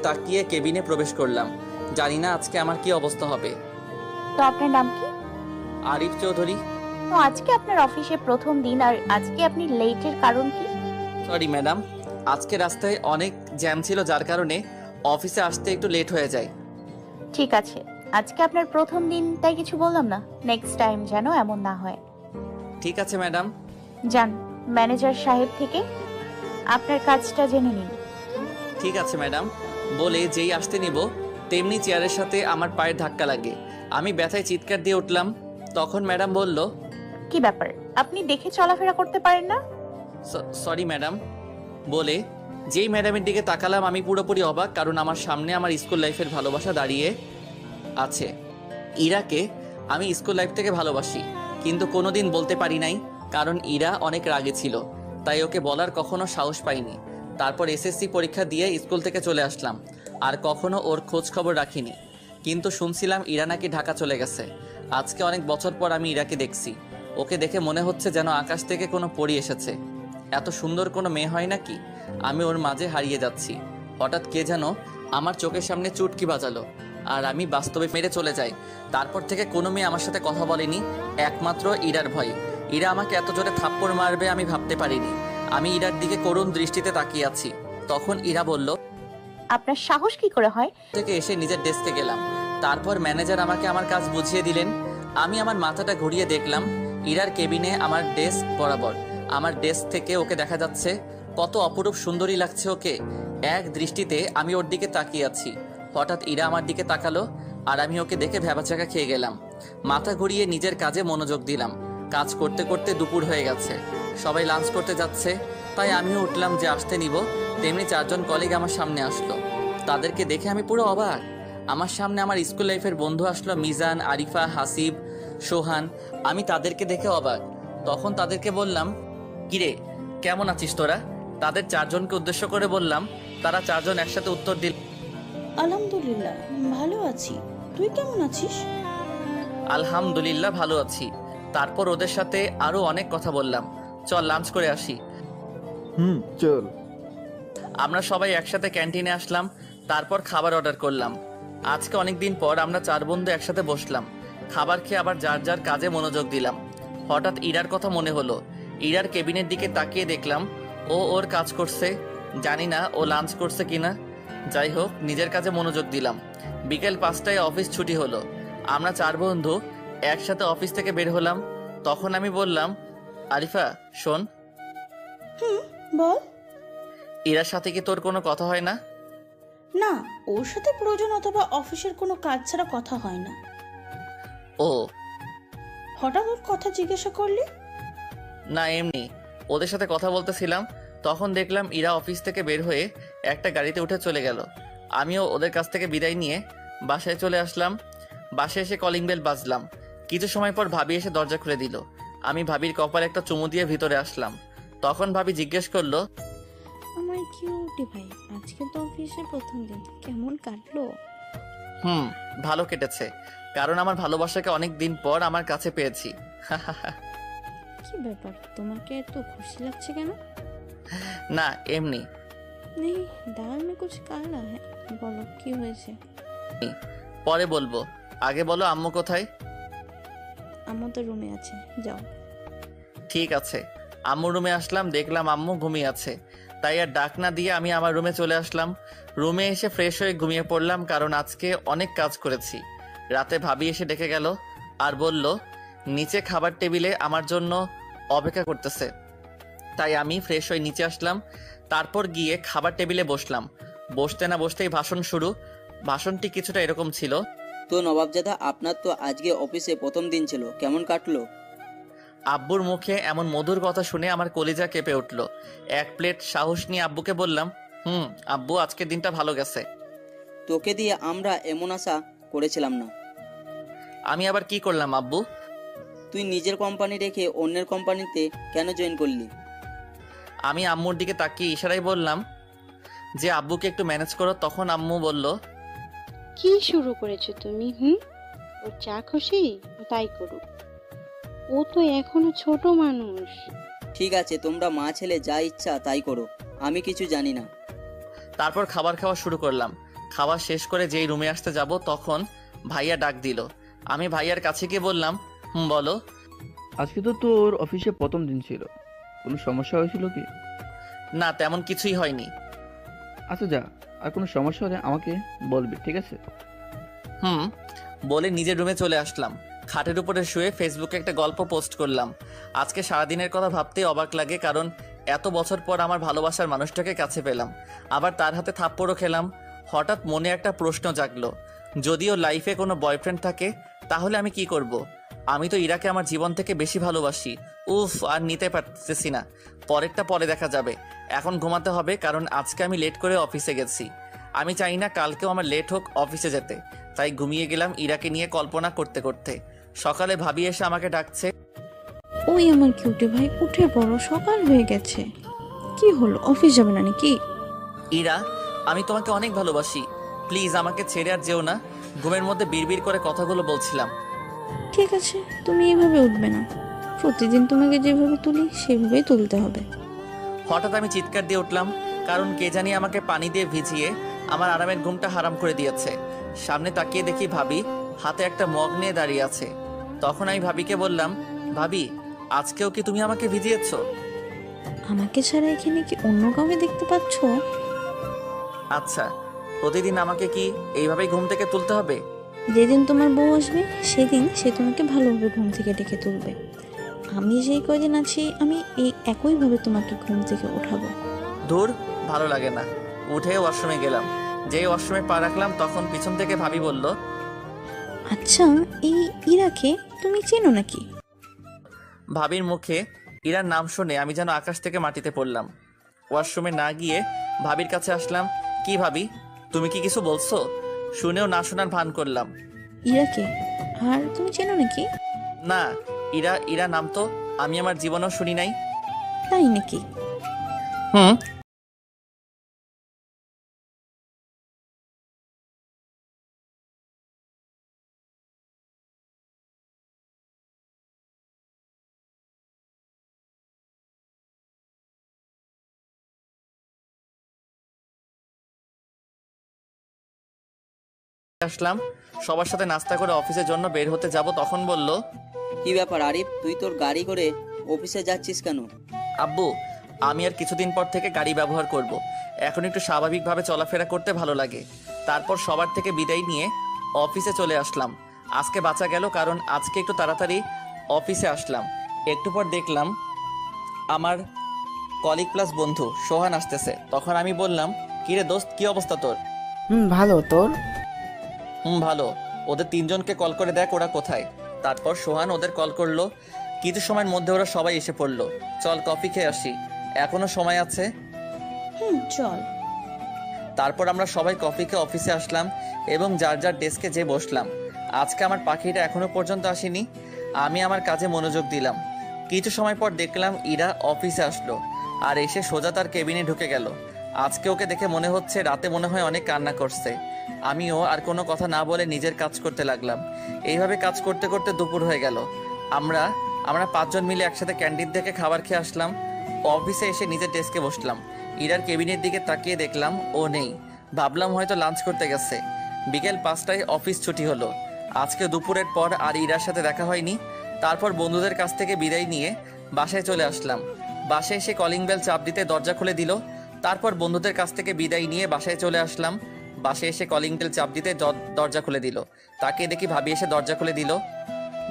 তাকিয়ে কেবিনে প্রবেশ করলাম। জানি না আজকে আমার কি অবস্থা হবে। তো আপনার নাম কি? আরিফ চৌধুরী। তো আজকে আপনার অফিসে প্রথম দিন, আর আজকে আপনি লেটের কারণ কি? সরি ম্যাডাম, আজকে রাস্তায় অনেক জ্যাম ছিল, যার কারণে অফিসে আসতে একটু লেট হয়ে যায়। ঠিক আছে, আজকে আপনার প্রথম দিন, তাই কিছু বললাম না। নেক্সট টাইম যেন এমন না হয়। ঠিক আছে ম্যাডাম। যান, ম্যানেজার সাহেব থেকে আপনার কাজটা জেনে নিন। ঠিক আছে ম্যাডাম। বলে যেই আসতে নিব তেমনি চেয়ারের সাথে আমার পায়ের ধাক্কা লাগে। আমি ব্যথায় চিৎকার দিয়ে উঠলাম। তখন ম্যাডাম বলল, কি ব্যাপার, আপনি দেখে চলাফেরা করতে পারেন না? Sorry madam. বলে যেই ম্যাডামের দিকে তাকালাম আমি পুরোপুরি অবাক, কারণ আমার সামনে আমার স্কুল লাইফের ভালোবাসা দাঁড়িয়ে আছে। ইরাকে আমি স্কুল লাইফ থেকে ভালোবাসি, কিন্তু কোনোদিন বলতে পারি নাই, কারণ ইরা অনেক রাগে ছিল, তাই ওকে বলার কখনো সাহস পাইনি। তারপর এসএসসি পরীক্ষা দিয়ে স্কুল থেকে চলে আসলাম, আর কখনো ওর খোঁজ খবর রাখিনি। কিন্তু শুনছিলাম ইরা নাকি ঢাকা চলে গেছে। আজকে অনেক বছর পর আমি ইরাকে দেখছি। ওকে দেখে মনে হচ্ছে যেন আকাশ থেকে কোনো পরী এসেছে। এত সুন্দর কোনো মেয়ে হয় নাকি? আমি ওর মাঝে হারিয়ে যাচ্ছি। হঠাৎ কে যেন আমার চোখের সামনে চুটকি বাজালো, আর আমি বাস্তবে মেরে চলে যাই। তারপর থেকে কোনো মেয়ে আমার সাথে কথা বলেনি, একমাত্র ইরার ভয়। ইরা আমাকে এত জোরে থাপ্পড় মারবে আমি ভাবতে পারিনি। আমি ইরার দিকে করুণ দৃষ্টিতে তাকিয়ে আছি। তখন ইরা বলল, আপনার সাহস কি করে হয়? থেকে এসে নিজের ডেস্কে গেলাম। তারপর ম্যানেজার আমাকে আমার কাজ বুঝিয়ে দিলেন। আমি আমার মাথাটা ঘুরিয়ে দেখলাম ইরার কেবিনে আমার ডেস্ক বরাবর। আমার ডেস্ক থেকে ওকে দেখা যাচ্ছে। কত অপরূপ সুন্দরী লাগছে ওকে। এক দৃষ্টিতে আমি ওর দিকে তাকিয়ে আছি। হঠাৎ ইরা আমার দিকে তাকালো, আর আমি ওকে দেখে ভ্যাবাচাকা খেয়ে গেলাম। মাথা ঘুরিয়ে নিজের কাজে মনোযোগ দিলাম। কাজ করতে করতে দুপুর হয়ে গেছে, সবাই লাঞ্চ করতে যাচ্ছে, তাই আমিও উঠলাম যে আসতে নিব। তেমনি 4 জন কলিগ আমার সামনে আসলো। তাদেরকে দেখে আমি পুরো অবাক। আমার সামনে আমার স্কুল লাইফের বন্ধু আসলো, মিজান, আরিফা, হাসিব, সোহান। আমি তাদেরকে দেখে অবাক। তখন তাদেরকে বললাম, কিরে কেমন আছিস তোরা? তাদের 4 জনকে উদ্দেশ্য করে বললাম। তারা 4 জন একসাথে উত্তর দিল, আলহামদুলিল্লাহ ভালো আছি, তুই কেমন আছিস? আলহামদুলিল্লাহ ভালো আছি। তারপর ওদের সাথে আরো অনেক কথা বললাম। চল লাঞ্চ করে আসি। চল। আমরা সবাই একসাথে ক্যান্টিনে আসলাম। তারপর খাবার অর্ডার করলাম। আজকে অনেক দিন পর আমরা 4 বন্ধু একসাথে বসলাম। খাবার খেয়ে আবার যার যার কাজে মনোযোগ দিলাম। হঠাৎ ইরার কথা মনে হলো। ইরার কেবিনের দিকে তাকিয়ে দেখলাম ও ওর কাজ করছে। জানি না ও লাঞ্চ করছে কিনা। যাই হোক, নিজের কাজে মনোযোগ দিলাম। বিকেল 5টায় অফিস ছুটি হলো। আমরা 4 বন্ধু একসাথে অফিস থেকে বের হলাম। তখন আমি বললাম, আরিফা শোন, বল। ইরার সাথে কি তোর কোনো কথা হয় না? না, ওর সাথে প্রয়োজন অথবা অফিসের কোনো কাজ ছাড়া কথা হয় না। ও হঠাৎ ওর কথা জিজ্ঞাসা করলি? না, এমনি ওদের সাথে কথা বলতেছিলাম। তখন দেখলাম ইরা অফিস থেকে বের হয়ে একটা গাড়িতে উঠে চলে গেল। আমিও ওদের কাছ থেকে বিদায় নিয়ে বাসায় চলে আসলাম। বাসায় এসে কলিং বেল বাজলাম। কিছু সময় পর ভাবি এসে দরজা খুলে দিল। আমি ভাবির কপালে একটা চুমু দিয়ে ভিতরে আসলাম। তখন ভাবি জিজ্ঞেস করলো, আমার কিউটি ভাই, আজকে তো অফিসে প্রথম দিন, কেমন কাটলো? ভালো কেটেছে, কারণ আমার ভালোবাসাকে অনেক দিন পর আমার কাছে পেয়েছি। কি ব্যাপার, তোমাকে এত খুশি লাগছে কেন? না, এমনি। নেই, দাল মে কুছ কালা হ্যাঁ, বলো কি হয়েছে? পরে বলবো, আগে বলো আম্মু কোথায়? আম্মু তো রুমে আছে, যাও। ঠিক আছে। আম্মুর রুমে আসলাম, দেখলাম আম্মু ঘুমিয়ে আছে। তাই আর ডাক না দিয়ে আমি আমার রুমে চলে আসলাম। রুমে এসে ফ্রেশ হয়ে ঘুমিয়ে পড়লাম, কারণ আজকে অনেক কাজ করেছি। রাতে ভাবি এসে ডেকে গেল আর বলল নিচে খাবার টেবিলে আমার জন্য অপেক্ষা করতেছে। তাই আমি ফ্রেশ হয়ে নিচে আসলাম। তারপর গিয়ে খাবার টেবিলে বসলাম। বসতে না বসতেই ভাষণ শুরু। ভাষণটি কিছুটা এরকম ছিল, তো নবাবজাদা, আপনার তো আজকে অফিসে প্রথম দিন ছিল, কেমন কাটলো? আব্বুর মুখে এমন মধুর কথা শুনে আমার কলিজা কেঁপে উঠল। এক প্লেট সাহস নিয়ে আব্বুকে বললাম, আব্বু আজকের দিনটা ভালো গেছে। তোকে দিয়ে আমরা এমন আশা করেছিলাম না। আমি আবার কি করলাম আব্বু? তুই নিজের কোম্পানি রেখে অন্যের কোম্পানিতে কেন জয়েন করলি? আমি আম্মুর দিকে তাকিয়ে ইশারায় বললাম যে আব্বুকে একটু ম্যানেজ করো। তখন আম্মু বলল, কি শুরু করেছো তুমি? ও যা খুশি তাই করুক, ও তো এখনো ছোট মানুষ। ঠিক আছে, তোমরা মা ছেলে যা ইচ্ছা তাই করো, আমি কিছু জানি না। তারপর খাবার খাওয়া শুরু করলাম। খাওয়া শেষ করে যেই রুমে আসতে যাব তখন ভাইয়া ডাক দিল। আমি ভাইয়ার কাছে গিয়ে বললাম, বলো। আজকে তো তোর অফিসে প্রথম দিন ছিল, কোনো সমস্যা হয়েছিল কি? না, তেমন কিছুই হয়নি। আচ্ছা যা, আর কোনো সমস্যা হলে আমাকে বলবি, ঠিক আছে? বলে নিজের রুমে চলে আসলাম। খাটের উপরে শুয়ে ফেসবুকে একটা গল্প পোস্ট করলাম। আজকে সারাদিনের কথা ভাবতেই অবাক লাগে, কারণ এত বছর পর আমার ভালোবাসার মানুষটাকে কাছে পেলাম, আবার তার হাতে থাপ্পড়ও খেলাম। হঠাৎ মনে একটা প্রশ্ন জাগলো, যদিও লাইফে কোনো বয়ফ্রেন্ড থাকে তাহলে আমি কি করব? আমি তো ইরাকে আমার জীবন থেকে বেশি ভালোবাসি। উফ, আর নিতে পারতেছি না। পরেরটা পরে দেখা যাবে। এখন ঘুমাতে হবে, কারণ আজকে আমি লেট করে অফিসে গেছি। আমি চাই না কালকেও আমার লেট হোক অফিসে যেতে, তাই ঘুমিয়ে গেলাম ইরাকে নিয়ে কল্পনা করতে করতে। সকালে ভাবি এসে আমাকে ডাকছে। ওই আমার কিউটি ভাই, উঠে পড়ো, সকাল হয়ে গেছে। কি হলো, অফিস যাবে না নাকি? ইরা, আমি তোমাকে অনেক ভালোবাসি, প্লিজ আমাকে ছেড়ে আর যেও না। ঘুমের মধ্যে বিড়বিড় করে কথাগুলো বলছিলাম। ঠিক আছে, তুমি এভাবে উঠবে না। প্রতিদিন তোমাকে যেভাবে তুলি সেভাবেই তুলতে হবে। হঠাৎ আমি চিৎকার দিয়ে উঠলাম, কারণ কে জানি আমাকে পানি দিয়ে ভিজিয়ে আমার আরামের ঘুমটা হারাম করে দিয়েছে। সামনে তাকিয়ে দেখি ভাবি হাতে একটা মগ নিয়ে দাঁড়িয়ে আছে। তখন আমি ভাবিকে বললাম, ভাবি, আজকেও কি তুমি আমাকে ভিজিয়েছো? আমাকে ছাড়া এখানে কি অন্য কাউকে দেখতে পাচ্ছ? আচ্ছা, প্রতিদিন আমাকে কি এইভাবেই ঘুম থেকে তুলতে হবে? যেদিন তোমার বউ আসবে সেদিন সে তোমাকে ভালোভাবে ঘুম থেকে ডেকে তুলবে। আমি যেই কদিন আছি আমি এই একইভাবে তোমাকে ঘুম থেকে উঠাবো। দূর, ভালো লাগে না। উঠে ওয়াশরুমে গেলাম। যেই ওয়াশরুমে পা রাখলাম তখন পিছন থেকে ভাবি বলল, আচ্ছা, এই ইরাকে তুমি চেনো নাকি? ভাবির মুখে ইরার নাম শুনে আমি যেন আকাশ থেকে মাটিতে পড়লাম। ওয়াশরুমে না গিয়ে ভাবির কাছে আসলাম। কি ভাবি, তুমি কি কিছু বলছো? শুনেও না শোনার ভান করলাম। ইরাকে? আর তুমি চেনো নাকি? না, ইরা নাম তো আমি আমার জীবনেও শুনি নাই। তাই নাকি? হুম। আসলাম, সবার সাথে নাস্তা করে অফিসের জন্য বের হতে যাব, তখন বলল, কি ব্যাপার আরিফ, তুই তোর গাড়ি করে অফিসে যাচ্ছিস কেন? আব্বু, আমি আর কিছুদিন পর থেকে গাড়ি ব্যবহার করব। এখন একটু স্বাভাবিকভাবে চলাফেরা করতে ভালো লাগে। তারপর সবার থেকে বিদায় নিয়ে অফিসে চলে আসলাম। আজকে বাঁচা গেল, কারণ আজকে একটু তাড়াতাড়ি অফিসে আসলাম। একটু পর দেখলাম আমার কলিগ প্লাস বন্ধু সোহান আসতেছে। তখন আমি বললাম, কিরে দোস্ত, কি অবস্থা তোর? ভালো, তোর? ভালো। ওদের তিনজনকে কল করে দেখ ওরা কোথায়। তারপর সোহান ওদের কল করলো। কিছু সময়ের মধ্যে ওরা সবাই এসে পড়লো। চল কফি খেয়ে আসি, এখনো সময় আছে। চল। তারপর আমরা সবাই কফি খেয়ে অফিসে আসলাম এবং যার যার ডেস্কে যেয়ে বসলাম। আজকে আমার পাখিটা এখনো পর্যন্ত আসেনি। আমি আমার কাজে মনোযোগ দিলাম। কিছু সময় পর দেখলাম ইরা অফিসে আসলো আর এসে সোজা তার কেবিনে ঢুকে গেল। আজকে ওকে দেখে মনে হচ্ছে রাতে মনে হয় অনেক কান্না করছে। আমিও আর কোনো কথা না বলে নিজের কাজ করতে লাগলাম। এইভাবে কাজ করতে করতে দুপুর হয়ে গেল। আমরা 5জন মিলে একসাথে ক্যান্টিন থেকে খাবার খেয়ে আসলাম। অফিসে এসে নিজের ডেস্কে বসলাম। ইরার কেবিনের দিকে তাকিয়ে দেখলাম ও নেই। ভাবলাম হয়তো লাঞ্চ করতে গেছে। বিকেল 5টায় অফিস ছুটি হলো। আজকে দুপুরের পর আর ইরার সাথে দেখা হয়নি। তারপর বন্ধুদের কাছ থেকে বিদায় নিয়ে বাসায় চলে আসলাম। বাসায় এসে কলিং বেল চাপ দিতে দরজা খুলে দিল। তারপর বন্ধুদের কাছ থেকে বিদায় নিয়ে বাসায় চলে আসলাম। বাসায় এসে কলিং বেল চাপ দিতে দরজা খুলে দিল। তাকে দেখি ভাবি এসে দরজা খুলে দিল।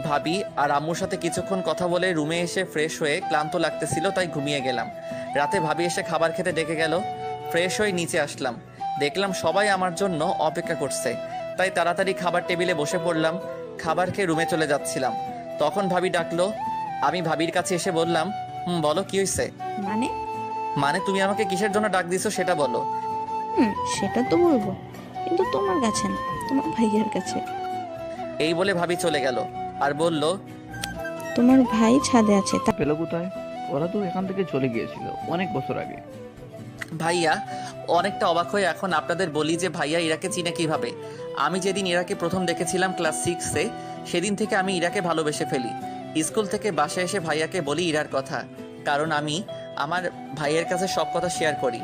ভাবি আর আম্মুর সাথে কিছুক্ষণ কথা বলে রুমে এসে ফ্রেশ হয়ে ক্লান্ত লাগতেছিল, তাই ঘুমিয়ে গেলাম। রাতে ভাবি এসে খাবার খেতে ডেকে গেল। ফ্রেশ হয়ে নিচে আসলাম, দেখলাম সবাই আমার জন্য অপেক্ষা করছে, তাই তাড়াতাড়ি খাবার টেবিলে বসে পড়লাম। খাবার খেয়ে রুমে চলে যাচ্ছিলাম, তখন ভাবি ডাকলো। আমি ভাবির কাছে এসে বললাম, বলো কি হয়েছে? মানে তুমি আমাকে কিসের জন্য ডাক দিছো সেটা বলো। সেটা তো বলবো, কিন্তু তোমার কাছে না, তোমার ভাইয়ের কাছে। এই বলে ভাবি চলে গেল আর বলল, তোমার ভাই ছাদে আছে। পেলো কোথায়? ওরা তো এখান থেকে চলে গিয়েছিল অনেক বছর আগে। ভাইয়া অনেকটা অবাক হয়ে এখন আপনাদের বলি যে ভাইয়া ইরাকে চিনে কিভাবে। আমি যেদিন ইরাকে প্রথম দেখেছিলাম ক্লাস 6-এ, সেদিন থেকে আমি ইরাকে ভালোবেসে ফেলি। স্কুল থেকে বাসায় এসে ভাইয়াকে বলি ইরার কথা, কারণ আমি আমার ভাইয়ের কাছে সব কথা শেয়ার করি।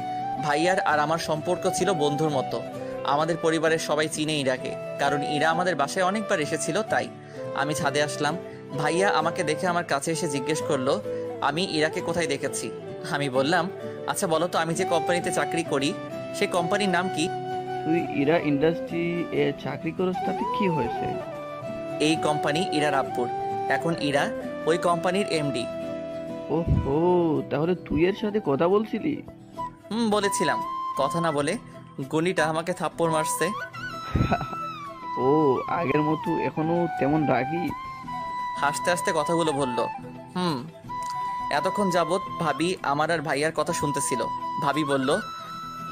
ভাইয়ার আর আমার সম্পর্ক ছিল বন্ধুর মতো। আমাদের পরিবারের সবাই চিনে ইরাকে, কারণ ইরা আমাদের বাসায় অনেকবার এসেছিল। তাই আমি ছাদে আসলাম। ভাইয়া আমাকে দেখে আমার কাছে এসে জিজ্ঞেস করলো আমি ইরাকে কোথায় দেখেছি। আমি বললাম, আচ্ছা বলো তো, আমি যে কোম্পানিতে চাকরি করি সেই কোম্পানির নাম কি? তুই ইরা ইন্ডাস্ট্রি এ চাকরি করস, তাতে কি হয়েছে? এই কোম্পানি ইরার আব্বুর। এখন ইরা ওই কোম্পানির এমডি। ওহো, তাহলে তুই এর সাথে কথা বলছিলি? বলেছিলাম। কথা না বলে গণিটা আমাকে থাপ্পড় মারছে। ও, আগের মতো এখনো তেমন রাগি? হাসতে হাসতে কথাগুলো বলল। এতক্ষণ যাবৎ ভাবি আমার আর ভাইয়ার কথা শুনতেছিল। ভাবি বলল,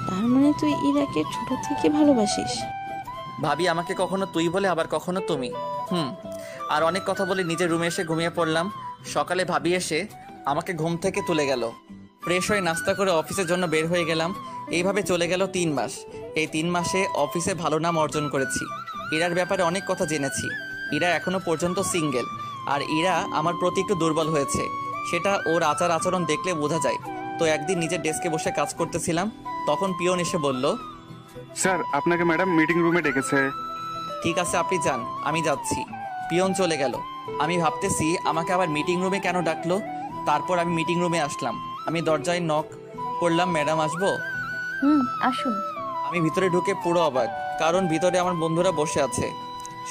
তার মানে তুই ইরাকে ছোট থেকে ভালোবাসিস? ভাবি আমাকে কখনো তুই বলে, আবার কখনো তুমি। আর অনেক কথা বলে নিজের রুমে এসে ঘুমিয়ে পড়লাম। সকালে ভাবি এসে আমাকে ঘুম থেকে তুলে গেল। ফ্রেশ হয়ে নাস্তা করে অফিসের জন্য বের হয়ে গেলাম। এইভাবে চলে গেল 3 মাস। এই 3 মাসে অফিসে ভালো নাম অর্জন করেছি। ইরার ব্যাপারে অনেক কথা জেনেছি। ইরা এখনো পর্যন্ত সিঙ্গেল। আর ইরা আমার প্রতি একটু দুর্বল হয়েছে, সেটা ওর আচার আচরণ দেখলে বোঝা যায়। তো একদিন নিজের ডেস্কে বসে কাজ করতেছিলাম, তখন পিয়ন এসে বলল, স্যার আপনাকে ম্যাডাম মিটিং রুমে ডেকেছে। ঠিক আছে আপনি যান, আমি যাচ্ছি। পিয়ন চলে গেল। আমি ভাবতেছি আমাকে আবার মিটিং রুমে কেন ডাকলো। তারপর আমি মিটিং রুমে আসলাম। আমি দরজায় নক করলাম, ম্যাডাম আসবো? আসুন। আমি ভিতরে ঢুকে পুরো অবাক, কারণ ভিতরে আমার বন্ধুরা বসে আছে।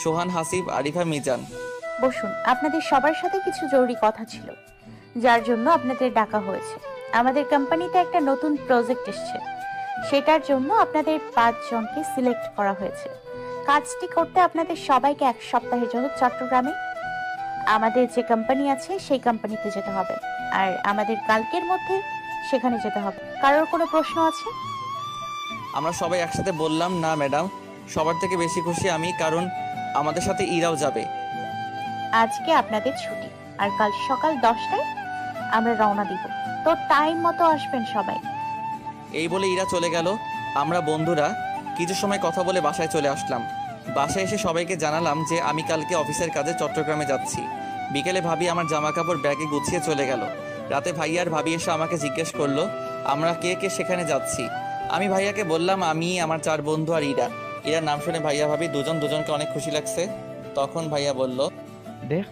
সোহান, হাসিব, আরিফা, মিজান। বসুন, আপনাদের সবার সাথে কিছু জরুরি কথা ছিল, যার জন্য আপনাদের ডাকা হয়েছে। আমাদের কোম্পানিতে একটা নতুন প্রজেক্ট এসেছে, সেটার জন্য আপনাদের 5 জনকে সিলেক্ট করা হয়েছে। কাজটি করতে আপনাদের সবাইকে 1 সপ্তাহের জন্য চট্টগ্রামে আমাদের যে কোম্পানি আছে সেই কোম্পানিতে যেতে হবে, আর আমাদের কালকের মধ্যে সেখানে যেতে হবে। কারোর কোনো প্রশ্ন আছে? আমরা সবাই একসাথে বললাম, না ম্যাডাম, সবার থেকে বেশি খুশি আমি, কারণ আমাদের সাথে ইরাও যাবে। আজকে আপনাদের ছুটি, আর কাল সকাল 10টায় আমরা রওনা দিব। তো টাইম মতো আসবেন সবাই। এই বলে ইরা চলে গেল। আমরা বন্ধুরা কিছু সময় কথা বলে বাসায় চলে আসলাম। বাসায় এসে সবাইকে জানালাম যে আমি কালকে অফিসের কাজে চট্টগ্রামে যাচ্ছি। বিকেলে ভাবি আমার জামা কাপড় ব্যাগে গুছিয়ে চলে গেল। রাতে ভাইয়ার ভাবি এসে আমাকে জিজ্ঞেস করলো আমরা কে কে সেখানে যাচ্ছি। আমি ভাইয়াকে বললাম আমি, আমার 4 বন্ধু আর ইরা। ইরার নাম শুনে ভাইয়া ভাবি দুজনকে অনেক খুশি লাগছে। তখন ভাইয়া বলল, দেখ,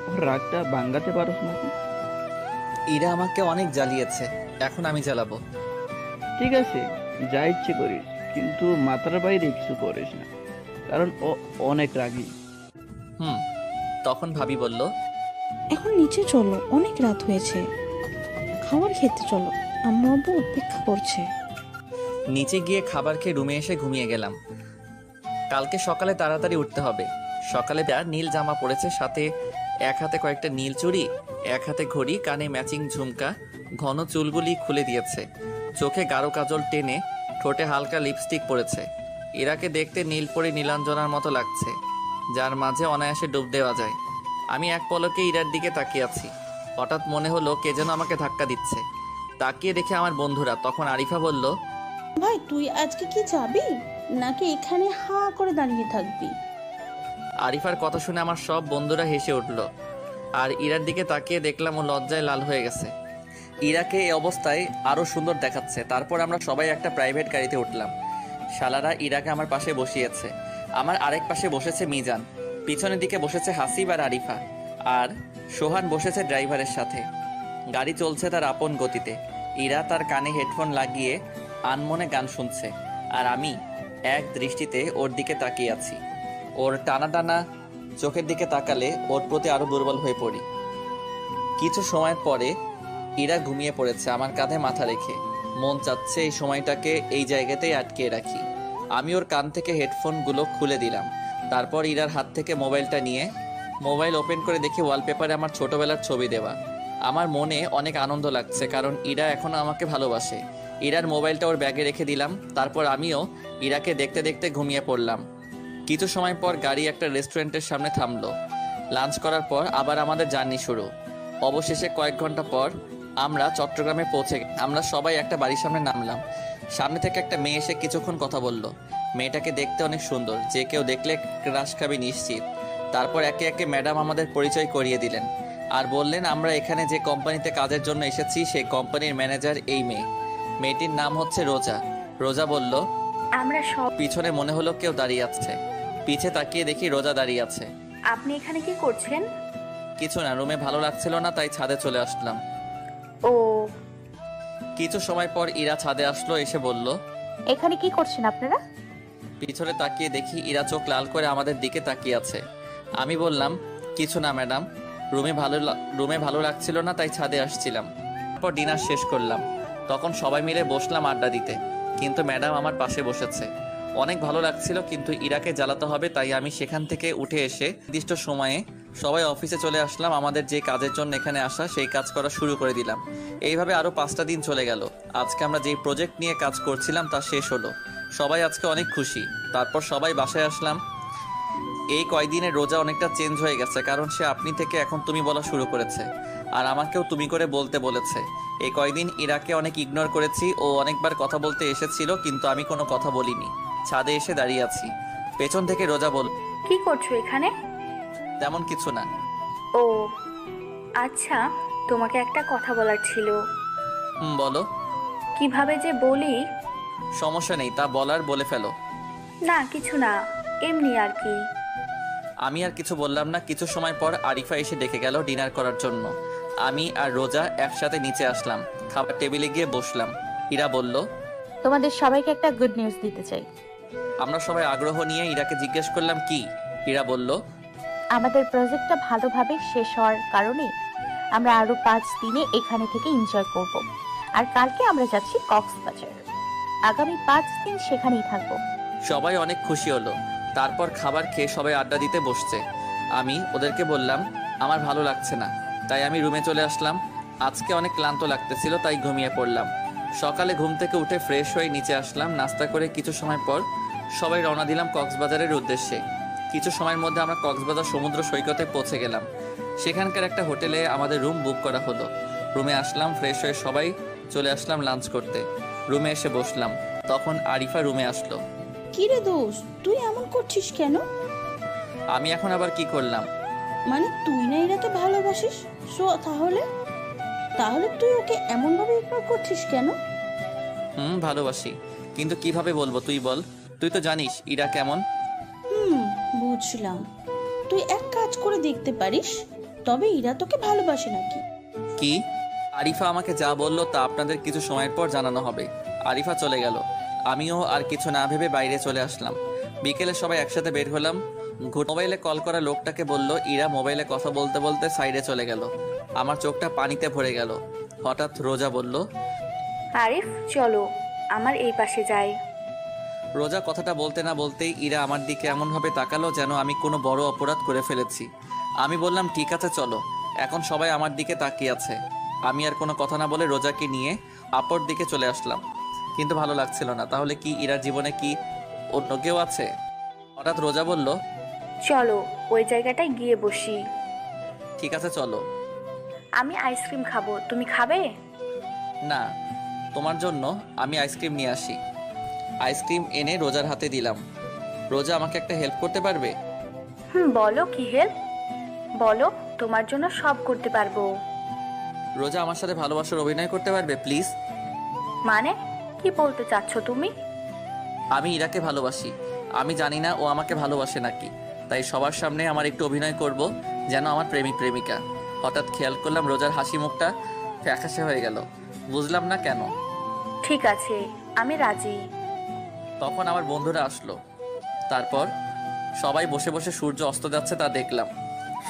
ওর রাগটা ভাঙাতে পারোস নাকি? ইরা আমাকে অনেক জ্বালিয়েছে, এখন আমি জ্বালাবো। ঠিক আছে, যা ইচ্ছে করিস, কিন্তু মাথার বাইরে কিছু করিস না, কারণ ও অনেক রাগী। তখন ভাবি বলল, এখন নিচে চলো, অনেক রাত হয়েছে, খাবার খেতে চলো, আম্মু আব্বু অপেক্ষা করছে। নিচে গিয়ে খাবার খেয়ে রুমে এসে ঘুমিয়ে গেলাম। কালকে সকালে তাড়াতাড়ি উঠতে হবে। সকালে নীল জামা পরেছে, সাথে এক হাতে কয়েকটা নীল চুড়ি, এক হাতে ঘড়ি, কানে ম্যাচিং ঝুমকা, ঘন চুলগুলি খুলে দিয়েছে, চোখে গাঢ় কাজল টেনে, ঠোঁটে হালকা লিপস্টিক পরেছে। ইরাকে দেখতে নীল পরি নীলাঞ্জনার মতো লাগছে, যার মাঝে অনায়াসে ডুব দেওয়া যায়। আমি এক পলকে ইরার দিকে তাকিয়ে আছি। হঠাৎ মনে হলো কে যেন আমাকে ধাক্কা দিচ্ছে। তাকিয়ে দেখে আমার বন্ধুরা। তখন আরিফা বলল, ভাই তুই আজকে কি যাবি, নাকি এখানে হাঁ করে দাঁড়িয়ে থাকবি? আরিফার কথা শুনে আমার সব বন্ধুরা হেসে উঠল। আর ইরার দিকে তাকিয়ে দেখলাম ও লজ্জায় লাল হয়ে গেছে। ইরাকে এই অবস্থায় আরো সুন্দর দেখাচ্ছে। তারপর আমরা সবাই একটা প্রাইভেট গাড়িতে উঠলাম। শালারা ইরাকে আমার পাশে বসিয়েছে। আমার আরেক পাশে বসেছে মিজান, পিছনের দিকে বসেছে হাসিব আর আরিফা, আর সোহান বসেছে ড্রাইভারের সাথে। গাড়ি চলছে তার আপন গতিতে। ইরা তার কানে হেডফোন লাগিয়ে আনমনে গান শুনছে, আর আমি এক দৃষ্টিতে ওর দিকে তাকিয়ে আছি। ওর টানা টানা চোখের দিকে তাকালে ওর প্রতি আরো দুর্বল হয়ে পড়ি। কিছু সময় পরে ইরা ঘুমিয়ে পড়েছে আমার কাঁধে মাথা রেখে। মন চাচ্ছে এই সময়টাকে এই জায়গাতেই আটকে রাখি। আমি ওর কান থেকে হেডফোনগুলো খুলে দিলাম। তারপর ইরার হাত থেকে মোবাইলটা নিয়ে মোবাইল ওপেন করে দেখি ওয়ালপেপারে আমার ছোটবেলার ছবি দেওয়া। আমার মনে অনেক আনন্দ লাগছে, কারণ ইরা এখনো আমাকে ভালোবাসে। ইরার মোবাইলটা ওর ব্যাগে রেখে দিলাম। তারপর আমিও ইরাকে দেখতে দেখতে ঘুমিয়ে পড়লাম। কিছু সময় পর গাড়ি একটা রেস্টুরেন্টের সামনে থামলো। লাঞ্চ করার পর আবার আমাদের জার্নি শুরু। অবশেষে কয়েক ঘন্টা পর আমরা চট্টগ্রামে পৌঁছে আমরা সবাই একটা বাড়ির সামনে নামলাম। সামনে থেকে একটা মেয়ে এসে কিছুক্ষণ কথা বলল। মেয়েটাকে দেখতে অনেক সুন্দর, যে কেউ দেখলে ক্রাশ খাবে নিশ্চিত। তারপর একে একে ম্যাডাম আমাদের পরিচয় করিয়ে দিলেন আর বললেন আমরা এখানে যে কোম্পানিতে কাজের জন্য এসেছি সেই কোম্পানির ম্যানেজার এই মেয়ে। মেয়েটির নাম হচ্ছে রোজা। রোজা বলল, আমরা সব। পিছনে মনে হলো কেউ দাঁড়িয়ে আছে। পিছে তাকিয়ে দেখি রোজা দাঁড়িয়ে আছে। আপনি এখানে কি করছেন? কিছু না, রুমে ভালো লাগছিল না তাই ছাদে চলে আসলাম। ও, কিছু সময় পর ইরা ছাদে আসলো, এসে বলল, এখানে কি করছেন আপনারা? পিছনে তাকিয়ে দেখি ইরা চোখ লাল করে আমাদের দিকে তাকিয়ে আছে। আমি বললাম, কিছু না ম্যাডাম, রুমে ভালো লাগছিল না তাই ছাদে আসছিলাম। তারপর ডিনার শেষ করলাম, তখন সবাই মিলে বসলাম আড্ডা দিতে, কিন্তু ম্যাডাম আমার পাশে বসেছে। অনেক ভালো লাগছিল, কিন্তু ইরাকে জ্বালাতে হবে তাই আমি সেখান থেকে উঠে এসে নির্দিষ্ট সময়ে সবাই অফিসে চলে আসলাম। আমাদের যে কাজের জন্য এখানে আসা সেই কাজ করা শুরু করে দিলাম। এইভাবে আরও 5টা দিন চলে গেল। আজকে আমরা যেই প্রজেক্ট নিয়ে কাজ করছিলাম তা শেষ হলো। সবাই আজকে অনেক খুশি। তারপর সবাই বাসায় আসলাম। এই কয়দিনে রোজা অনেকটা চেঞ্জ হয়ে গেছে, কারণ সে আপনি থেকে এখন তুমি বলা শুরু করেছে, আর আমাকেও তুমি করে বলতে বলেছে। এই কয়দিন ইরাকে অনেক ইগনোর করেছি। ও অনেকবার কথা বলতে এসেছিল, কিন্তু আমি কোনো কথা বলিনি। ছাদে এসে দাঁড়িয়ে আছি। পেছন থেকে রোজা বল, কি করছো এখানে? তেমন কিছু না। ও আচ্ছা, তোমাকে একটা কথা বলার ছিল। বলো। কিভাবে যে বলি। সমস্যা নেই, তা বলার বলে ফেলো। না কিছু না, এমনি আর কি। আমি আর কিছু বললাম না। কিছু সময় পর আরিফা এসে ডেকে গেল ডিনার করার জন্য। আমি আর রোজা একসাথে নিচে আসলাম, খাবার টেবিলে গিয়ে বসলাম। ইরা বলল, তোমাদের সবাইকে একটা গুড নিউজ দিতে চাই। আমরা সবাই আগ্রহ নিয়ে ইরাকে জিজ্ঞেস করলাম কি। ইরা বলল, আমাদের প্রজেক্টটা ভালোভাবে শেষ হওয়ার কারণে আমরা আরো 5 দিনে এখানে থেকে এনজয় করব। আর কালকে আমরা যাচ্ছি কক্সবাজার। আগামী 5 দিন সেখানেই থাকবো। সবাই অনেক খুশি হলো। তারপর খাবার খেয়ে সবাই আড্ডা দিতে বসছে। আমি ওদেরকে বললাম, আমার ভালো লাগছে না, তাই আমি রুমে চলে আসলাম। আজকে অনেক ক্লান্ত লাগতেছিল তাই ঘুমিয়ে পড়লাম। সকালে ঘুম থেকে উঠে ফ্রেশ হয়ে নিচে আসলাম। নাস্তা করে কিছু সময় পর সবাই রওনা দিলাম কক্সবাজারের উদ্দেশ্যে। কিছু সময়ের মধ্যে আমরা কক্সবাজার সমুদ্র সৈকতে পৌঁছে গেলাম। সেখানকার একটা হোটেলে আমাদের রুম বুক করা হলো। রুমে আসলাম, ফ্রেশ হয়ে সবাই চলে আসলাম লাঞ্চ করতে। রুমে এসে বসলাম, তখন আরিফা রুমে আসলো। কি রে দোষ, তুই এমন করছিস কেন? আমি এখন আবার কি করলাম? মানে তুই না ইরাকে ভালোবাসিস, সো তাহলে তাহলে তুই ওকে এমন ভাবে ইগনোর করছিস কেন? ভালোবাসি, কিন্তু কিভাবে বলবো তুই বল। তুই তো জানিস ইরা কেমন। বুঝলাম। তুই এক কাজ করে দেখতে পারিস, তবে ইরা তোকে ভালোবাসে নাকি। কি? আরিফা আমাকে যা বললো তা আপনাদের কিছু সময়ের পর জানানো হবে। আরিফা চলে গেল। আমিও আর কিছু না ভেবে বাইরে চলে আসলাম। বিকেলে সবাই একসাথে বের হলাম। মোবাইলে কল করা লোকটাকে বলল ইরা মোবাইলে কথা বলতে বলতে সাইডে চলে গেল। আমার চোখটা পানিতে ভরে গেল। হঠাৎ রোজা বলল, আরিফ চলো আমার এই পাশে যাই। রোজা কথাটা বলতে না বলতেই ইরা আমার দিকে এমনভাবে তাকালো যেন আমি কোনো বড় অপরাধ করে ফেলেছি। আমি বললাম, ঠিক আছে চলো। এখন সবাই আমার দিকে তাকিয়ে আছে। আমি আর কোনো কথা না বলে রোজাকে নিয়ে আপর দিকে চলে আসলাম, কিন্তু ভালো লাগছিল না। তাহলে কি ইরার জীবনে কি অন্য কেউ আছে? হঠাৎ রোজা বলল, চলো ওই জায়গাটায় গিয়ে বসি। ঠিক আছে চলো। আমি আইসক্রিম খাবো, তুমি খাবে? না, তোমার জন্য আমি আইসক্রিম নিয়ে আসি। আইসক্রিম এনে রোজার হাতে দিলাম। রোজা আমাকে একটা হেল্প করতে পারবে? বলো কি হেল্প, বলো, তোমার জন্য সব করতে পারবো। রোজা আমার সাথে ভালোবাসার অভিনয় করতে পারবে প্লিজ? মানে কি বলতে চাচ্ছ তুমি? আমি ইরাকে ভালোবাসি। আমি জানি না ও আমাকে ভালোবাসে নাকি, তাই সবার সামনে আমার একটু অভিনয় করব যেন আমার প্রেমিক প্রেমিকা। হঠাৎ খেয়াল করলাম রোজার হাসি মুখটা ফ্যাকাশে হয়ে গেল। বুঝলাম না কেন। ঠিক আছে, আমি রাজি। তখন আমার বন্ধুরা আসলো। তারপর সবাই বসে বসে সূর্য অস্ত যাচ্ছে তা দেখলাম।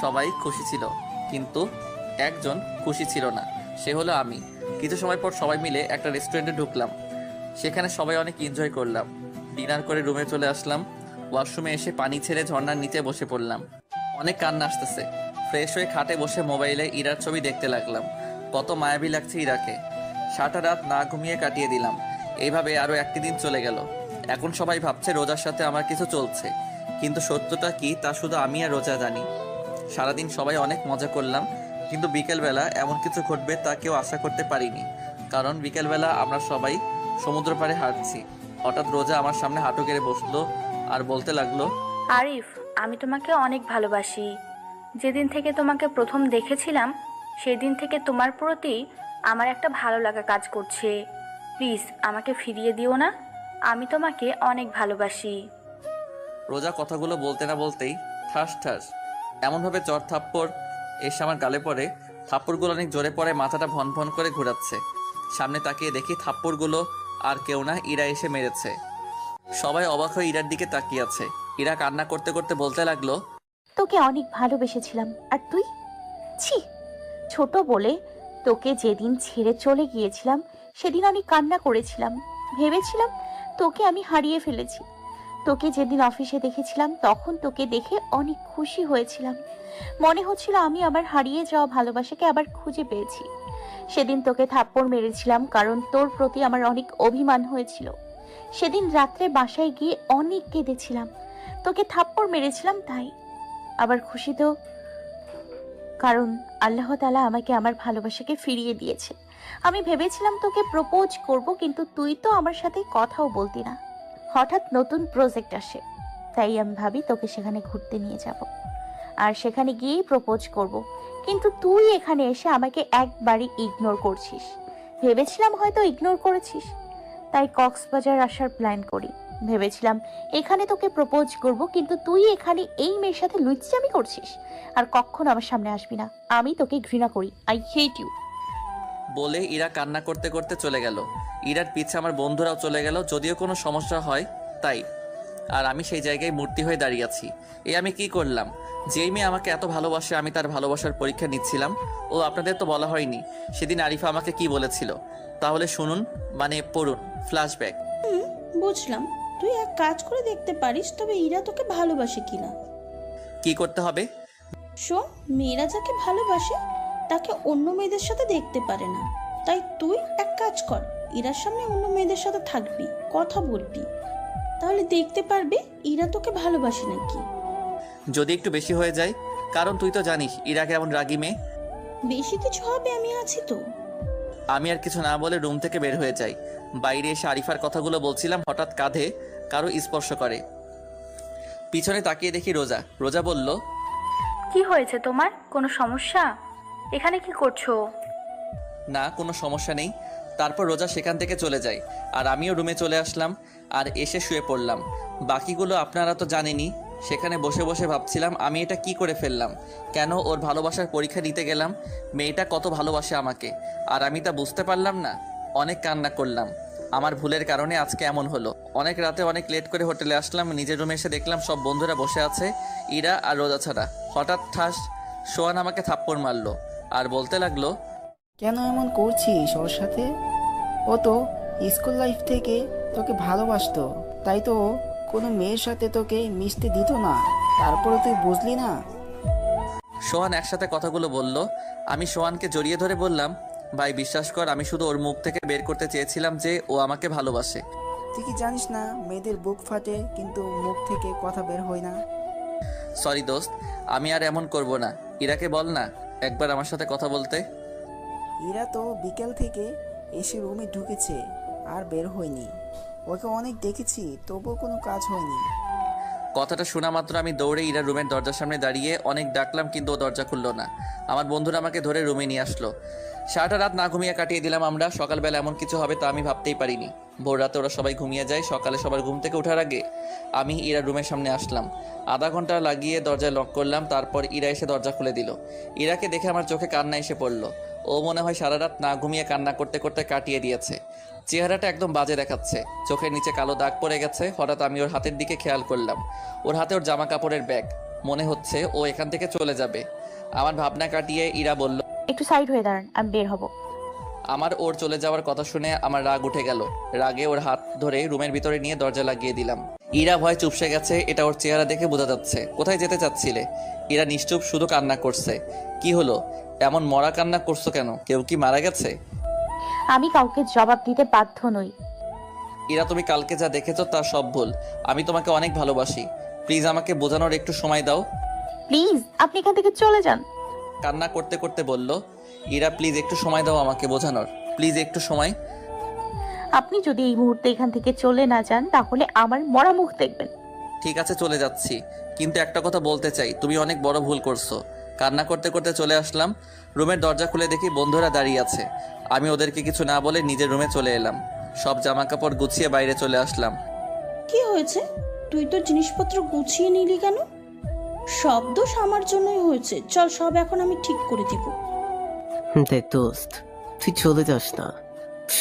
সবাই খুশি ছিল, কিন্তু একজন খুশি ছিল না, সে হলো আমি। কিছু সময় পর সবাই মিলে একটা রেস্টুরেন্টে ঢুকলাম। সেখানে সবাই অনেক এনজয় করলাম। ডিনার করে রুমে চলে আসলাম। ওয়াশরুমে এসে পানি ছেড়ে ঝর্ণার নিচে বসে পড়লাম। অনেক কান্না আসতেছে। ফ্রেশ হয়ে খাটে বসে মোবাইলে ইরার ছবি দেখতে লাগলাম। কত মায়াবী লাগছে ইরাকে। সারা রাত না ঘুমিয়ে কাটিয়ে দিলাম। এইভাবে আরও একটি দিন চলে গেল। এখন সবাই ভাবছে রোজার সাথে আমার কিছু চলছে, কিন্তু সত্যটা কি তা শুধু আমি আর রোজা জানি। সারাদিন সবাই অনেক মজা করলাম, কিন্তু বিকেলবেলা এমন কিছু ঘটবে তা কেউ আশা করতে পারিনি। কারণ বিকেলবেলা আমরা সবাই সমুদ্র পাড়ে হাঁটছি। হঠাৎ রোজা আমার সামনে হাঁটু গেড়ে বসলো আর বলতে লাগলো, আরিফ, আমি তোমাকে অনেক ভালোবাসি। যেদিন থেকে তোমাকে প্রথম দেখেছিলাম সেই দিন থেকে তোমার প্রতি আমার একটা ভালো লাগা কাজ করছে। প্লিজ আমাকে ফিরিয়ে দিও না। আমি তোমাকে অনেক ভালোবাসি। রোজা কথাগুলো বলতে না বলতেই ঠাস ঠাস এমনভাবে চর থাপ্পড় এসে আমার গালে পড়ে। থাপ্পড়গুলো অনেক জোরে পড়ে, মাথাটা ভন ভন করে ঘোরাচ্ছে। সামনে তাকিয়ে দেখি থাপ্পড়গুলো আর কেউ না, ইরা এসে মেরেছে। সবাই অবাক হয়ে ইরার দিকে তাকিয়ে আছে। ইরা কান্না করতে করতে বলতে লাগলো, তোকে অনেক ভালোবেসেছিলাম আর তুই, ছি, ছোট বলে তোকে যেদিন ছেড়ে চলে গিয়েছিলাম সেদিন অনেক কান্না করেছিলাম। ভেবেছিলাম তোকে আমি হারিয়ে ফেলেছি। তোকে যেদিন অফিসে দেখেছিলাম তখন তোকে দেখে অনেক খুশি হয়েছিলাম। মনে হচ্ছিল আমি আমার হারিয়ে যাওয়া ভালোবাসাকে আবার খুঁজে পেয়েছি। সেদিন তোকে থাপ্পড় মেরেছিলাম কারণ তোর প্রতি আমার অনেক অভিমান হয়েছিল। সেদিন রাত্রে বাসায় গিয়ে অনেক কেঁদেছিলাম। তোকে থাপ্পড় মেরেছিলাম তাই। আবার খুশি তো কারণ আল্লাহ তাআলা আমাকে আমার ভালোবাসাকে ফিরিয়ে দিয়েছে। আমি ভেবেছিলাম তোকে প্রপোজ করব, কিন্তু তুই তো আমার সাথে কথাও বলতি না। হঠাৎ নতুন প্রজেক্ট আসে, তাই আমি ভাবি তোকে সেখানে ঘুরতে নিয়ে যাব আর সেখানে গিয়েই প্রপোজ করব, কিন্তু তুই এখানে এসে আমাকে একবারই ইগনোর করছিস। ভেবেছিলাম হয়তো ইগনোর করেছিস, তাই কক্সবাজার আসার প্ল্যান করি। ভেবেছিলাম এখানে তোকে প্রপোজ করব, কিন্তু তুই এখানে এই মেয়ের সাথে লুচ্চামি করছিস আর কখনো আমার সামনে আসবি না। আমি তোকে ঘৃণা করি, আই হেট ইউ। বলে ইরা কান্না করতে করতে চলে গেল। ইরার পিছে আমার বন্ধুরাও চলে গেল, যদিও কোনো সমস্যা হয় তাই। আর আমি সেই জায়গায় মূর্তি হয়ে দাঁড়িয়ে আছি। আমি কি করলাম? যেই মেয়ে আমাকে এত ভালোবাসে আমি তার ভালোবাসার পরীক্ষা নিচ্ছিলাম। ও আপনাদের তো বলা হয়নি সেদিন আরিফা আমাকে কি বলেছিল, তাহলে শুনুন, মানে পড়ুন ফ্ল্যাশব্যাক। বুঝলাম, তুই এক কাজ করে দেখতে পারিস, তবে ইরা তোকে ভালোবাসে কিনা। কি করতে হবে? শোন, মেয়েরা যাকে ভালোবাসে তাকে অন্য মেয়েদের সাথে দেখতে পারে না। তাই তুই এক কাজ কর, ইরার সামনে অন্য মেয়েদের সাথে থাকবি, কথা বলবি, তাহলে দেখতে পারবি ইরা তোকে ভালোবাসে নাকি। যদি একটু বেশি হয়ে যায়, কারণ তুই তো জানিস ইরা কেমন রাগী মেয়ে। বেশি কিছু হবে, আমি আছি তো। আমি আর কিছু না বলে রুম থেকে বের হয়ে যাই। বাইরে এসে আরিফার কথাগুলো বলছিলাম, হঠাৎ কাঁধে কারো স্পর্শ করে। পিছনে তাকিয়ে দেখি রোজা। রোজা বলল, কি হয়েছে তোমার? কোনো সমস্যা? এখানে কি করছো? না, কোনো সমস্যা নেই। তারপর রোজা সেখান থেকে চলে যায় আর আমিও রুমে চলে আসলাম আর এসে শুয়ে পড়লাম। বাকিগুলো আপনারা তো জানেনই। সেখানে বসে বসে ভাবছিলাম আমি এটা কি করে ফেললাম, কেন ওর ভালোবাসার পরীক্ষা নিতে গেলাম। মেয়েটা কত ভালোবাসে আমাকে আর আমি তা বুঝতে পারলাম না। অনেক কান্না করলাম, আমার ভুলের কারণে আজকে এমন হলো। অনেক রাতে অনেক লেট করে হোটেলে আসলাম। নিজের রুমে এসে দেখলাম সব বন্ধুরা বসে আছে, ইরা আর রোজা ছাড়া। হঠাৎ ঠাস সোহান আমাকে থাপ্পড় মারলো আর বলতে লাগলো, কেন এমন করছিস ওর সাথে? ও তো স্কুল লাইফ থেকে তোকে ভালোবাসতো, তাই তো ও কোনো মেয়ের সাথে তোকে মিশতে দিত না। তারপরে তুই বুঝলি না? সোহান একসাথে কথাগুলো বলল। আমি সোহানকে জড়িয়ে ধরে বললাম, ভাই বিশ্বাস কর, আমি শুধু ওর মুখ থেকে বের করতে চেয়েছিলাম যে ও আমাকে ভালোবাসে। তুই কি জানিস না মেয়েদের বুক ফাটে কিন্তু মুখ থেকে কথা বের হয় না? সরি দোস্ত, আমি আর এমন করব না। ইরাকে বল না একবার আমার সাথে কথা বলতে। ইরা তো বিকেল থেকে এসে রুমে ঢুকেছে আর বের হয়নি। ওকে অনেক দেখেছি, তবুও কোনো কাজ হয়নি। কথাটা শোনা মাত্র আমি দৌড়ে ইরার রুমের দরজার সামনে দাঁড়িয়ে অনেক ডাকলাম, কিন্তু ও দরজা খুললো না। আমার বন্ধুরা আমাকে ধরে রুমে নিয়ে আসলো। সারাটা রাত না ঘুমিয়ে কাটিয়ে দিলাম আমরা। সকালবেলা এমন কিছু হবে তা আমি ভাবতেই পারিনি। ভোর রাতে ওরা সবাই ঘুমিয়ে যায়। সকালে সবার ঘুম থেকে ওঠার আগে আমি ইরার রুমের সামনে আসলাম। আধা ঘন্টা লাগিয়ে দরজায় লক করলাম। তারপর ইরা এসে দরজা খুলে দিল। ইরাকে দেখে আমার চোখে কান্না এসে পড়লো। ও মনে হয় সারা রাত না ঘুমিয়ে কান্না করতে করতে কাটিয়ে দিয়েছে। চেহারাটা একদম বাজে দেখাচ্ছে, চোখের নিচে কালো দাগ পড়ে গেছে। হঠাৎ আমি ওর হাতের দিকে খেয়াল করলাম, ওর হাতে ওর জামা কাপড়ের ব্যাগ। মনে হচ্ছে ও এখান থেকে চলে যাবে। আমার ভাবনা কাটিয়ে ইরা বলল, একটু সাইড হয়ে দাঁড়ান, আমি বের হব। আমার ওর চলে যাওয়ার কথা শুনে আমার রাগ উঠে গেল। রাগে ওর হাত ধরে রুমের ভিতরে নিয়ে দরজা লাগিয়ে দিলাম। ইরা ভয় চুপসে গেছে, এটা ওর চেহারা দেখে বোঝা যাচ্ছে। কোথায় যেতে চাচ্ছিলে? ইরা নিশ্চুপ, শুধু কান্না করছে। কি হলো, এমন মরা কান্না করছো কেন? কেউ কি মারা গেছে? আমি কাউকে জবাব দিতে বাধ্য নই। ইরা, তুমি কালকে যা দেখেছো তা সব ভুল। আমি তোমাকে অনেক ভালোবাসি। প্লিজ আমাকে বোঝানোর একটু সময় দাও। প্লিজ আপনি এখান থেকে চলে যান। কান্না করতে করতে বলল ইরা, প্লিজ একটু সময় দাও আমাকে বোঝানোর, প্লিজ একটু সময়। আপনি যদি এই মুহূর্তে এখান থেকে চলে না যান তাহলে আমার মরা মুখ দেখবেন। ঠিক আছে, চলে যাচ্ছি, কিন্তু একটা কথা বলতে চাই, তুমি অনেক বড় ভুল করছো। কান্না করতে করতে চলে আসলাম। রুমের দরজা খুলে দেখি বন্ধুরা দাঁড়িয়ে আছে। আমি ওদেরকে কিছু না বলে নিজের রুমে চলে এলাম। সব জামা কাপড় গুছিয়ে বাইরে চলে আসলাম। কি হয়েছে? তুই তো জিনিসপত্র গুছিয়ে নিলি কেন? সব দোষ আমার জন্যই হয়েছে। চল, সব এখন আমি ঠিক করে দিব। দেখ দোস্ত, তুই চলে যাস না,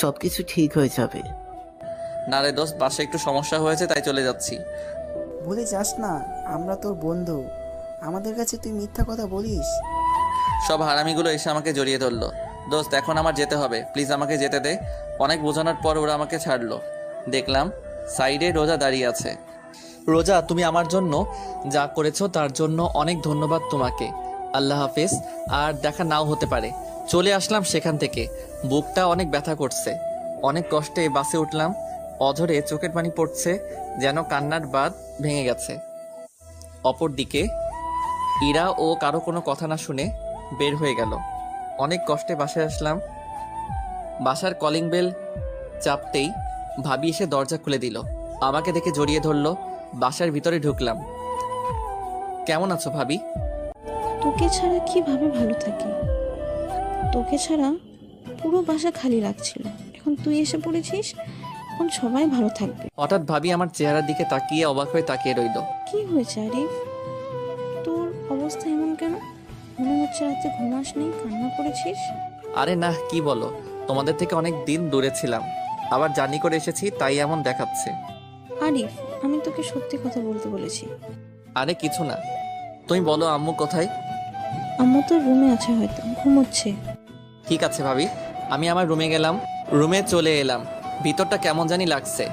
সবকিছু ঠিক হয়ে যাবে। না রে দোস্ত, বাসায় একটু সমস্যা হয়েছে তাই চলে যাচ্ছি। ভুলে যাস না আমরা তোর বন্ধু, আমাদের কাছে তুই মিথ্যা কথা বলিস। সব হারামিগুলো এসে আমাকে জড়িয়ে ধরলো। দোস্ত এখন আমার যেতে হবে, প্লিজ আমাকে যেতে দে। অনেক বোঝানোর পর ওরা আমাকে ছাড়লো। দেখলাম সাইডে রোজা দাঁড়িয়ে আছে। রোজা, তুমি আমার জন্য যা করেছো তার জন্য অনেক ধন্যবাদ তোমাকে। আল্লাহ হাফেজ, আর দেখা নাও হতে পারে। চলে আসলাম সেখান থেকে। বুকটা অনেক ব্যথা করছে। অনেক কষ্টে বাসে উঠলাম। অঝরে চোখের পানি পড়ছে, যেন কান্নার বাঁধ ভেঙে গেছে। অপরদিকে ইরা ও কারো কোনো কথা না শুনে বের হয়ে গেল। অনেক কষ্টে বাসায় আসলাম। বাসার কলিং বেল চাপতেই ভাবি এসে দরজা খুলে দিল। আমাকে দেখে জড়িয়ে ধরলো। বাসার ভিতরে ঢুকলাম। কেমন আছো ভাবি? তোকে ছাড়া কিভাবে ভালো থাকি? তোকে ছাড়া পুরো বাসা খালি লাগছিল, এখন তুই এসে পড়েছিস, এখন সবাই ভালো থাকবে। হঠাৎ ভাবি আমার চেহারার দিকে তাকিয়ে অবাক হয়ে তাকিয়ে রইল। কি হয়েছে আরিফ, তোর অবস্থা এমন কেন? মনে হচ্ছে রাতে ঘুমাস নেই, কান্না করেছিস। আরে না, কি বলো, তোমাদের থেকে অনেক দিন দূরে ছিলাম, আবার জার্নি করে এসেছি তাই এমন দেখাচ্ছে। আরিফ, আমি তোকে সত্যি কথা বলতে বলেছি। আরে কিছু না, তুমি বলো আম্মু কোথায়? আম্মু তোর রুমে আছে, হয়তো ঘুমোচ্ছে। ঠিক আছে ভাবি, আমি আমার রুমে গেলাম। রুমে চলে এলাম। ভিতরটা কেমন জানি লাগছে।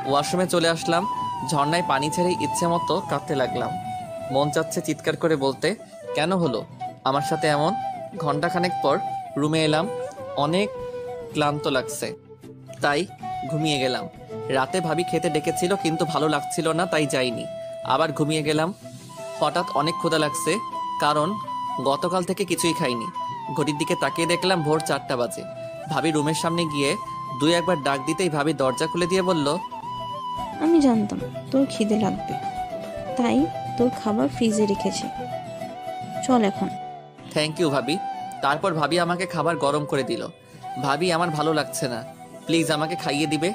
ওয়াশরুমে চলে আসলাম। ঝর্ণায় পানি ছেড়ে ইচ্ছে মতো কাঁদতে লাগলাম। মন চাচ্ছে চিৎকার করে বলতে, কেন হলো আমার সাথে এমন? ঘন্টাখানেক পর রুমে এলাম। অনেক ক্লান্ত লাগছে তাই ঘুমিয়ে গেলাম। রাতে ভাবি খেতে ডেকেছিল কিন্তু ভালো লাগছিল না তাই যাইনি, আবার ঘুমিয়ে গেলাম। হঠাৎ অনেক ক্ষুধা লাগছে, কারণ গতকাল থেকে কিছুই খাইনি। ঘড়ির দিকে তাকিয়ে দেখলাম ভোর 4টা বাজে। ভাবি রুমের সামনে গিয়ে দুই একবার ডাক দিতেই ভাবি দরজা খুলে দিয়ে বলল, আমি জানতাম তোর খিদে লাগবে, তাই তোর খাবার ফ্রিজে রেখেছি, চল এখন। থ্যাংক ইউ ভাবি। তারপর ভাবি আমাকে খাবার গরম করে দিল। ভাবি আমার ভালো লাগছে না, প্লিজ আমাকে খাইয়ে দিবে?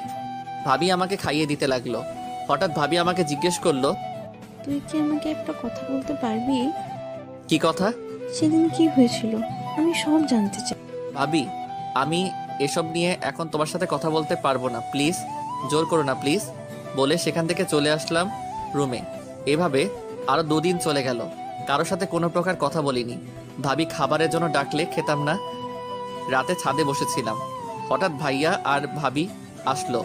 ভাবি আমাকে খাইয়ে দিতে লাগলো। হঠাৎ ভাবি আমাকে জিজ্ঞেস করলো, তুই কি আমাকে একটা কথা বলতে পারবি? কি কথা? সেদিন কি হয়েছিল আমি সব জানতে চাই। ভাবি আমি এসব নিয়ে এখন তোমার সাথে কথা বলতে পারবো না, প্লিজ জোর করো না প্লিজ, বলে সেখান থেকে চলে আসলাম রুমে। এভাবে আরো 2 দিন চলে গেল, কারোর সাথে কোনো প্রকার কথা বলিনি। ভাবি খাবারের জন্য ডাকলে খেতাম না। রাতে ছাদে বসেছিলাম, হঠাৎ ভাইয়া আর ভাবি আসলো।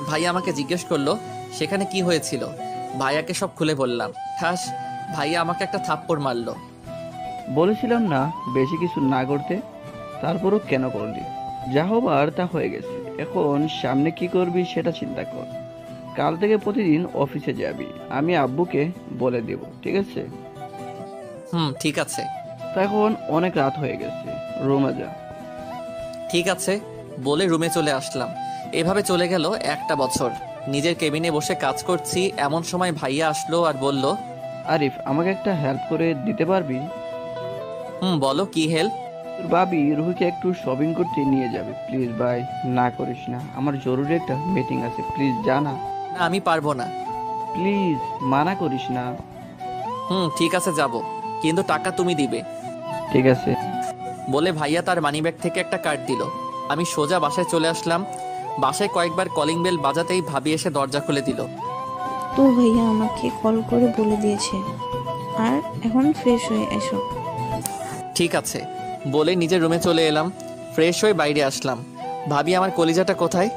ভাইয়া আমাকে জিজ্ঞেস করলো সেখানে কি হয়েছিল। ভাইয়াকে সব খুলে বললাম। ঠাস, ভাইয়া আমাকে একটা থাপ্পড় মারলো। বলেছিলাম না বেশি কিছু না করতে, তারপরও কেন করলি? যা হবার তা হয়ে গেছে, এখন সামনে কি করবি সেটা চিন্তা কর। কাল থেকে প্রতিদিন অফিসে যাবি, আমি আব্বুকে বলে দেব, ঠিক আছে? ঠিক আছে। তা এখন অনেক রাত হয়ে গেছে, রুমে যা। ঠিক আছে বলে রুমে চলে আসলাম। এভাবে চলে গেল 1টা বছর। নিজের কেবিনে বসে কাজ করছি, এমন সময় ভাইয়া আসলো আর বলল, আরিফ আমাকে একটা হেল্প করে দিতে পারবি? বলো কি হেল্প? তোর ভাবি রুহিকে একটু শপিং করতে নিয়ে যাবে, প্লিজ ভাই, না করিস না, আমার জরুরি একটা মিটিং আছে, প্লিজ জানা। না আমি পারবো না। প্লিজ মানা করিস না। ঠিক আছে যাব, কিন্তু টাকা তুমি দিবে। ঠিক আছে বলে ভাইয়া তার মানিব্যাগ থেকে একটা কার্ড দিল। আমি সোজা বাসায় চলে আসলাম। বাসায় কয়েকবার কলিং বেল বাজাতেই ভাবি এসে দরজা খুলে দিল। তোর ভাইয়া আমাকে কল করে বলে দিয়েছে, আর এখন ফ্রেশ হয়ে এসো। ঠিক আছে বলে নিজের রুমে চলে এলাম। ফ্রেশ হয়ে বাইরে আসলাম। ভাবি আমার কলিজাটা কোথায়?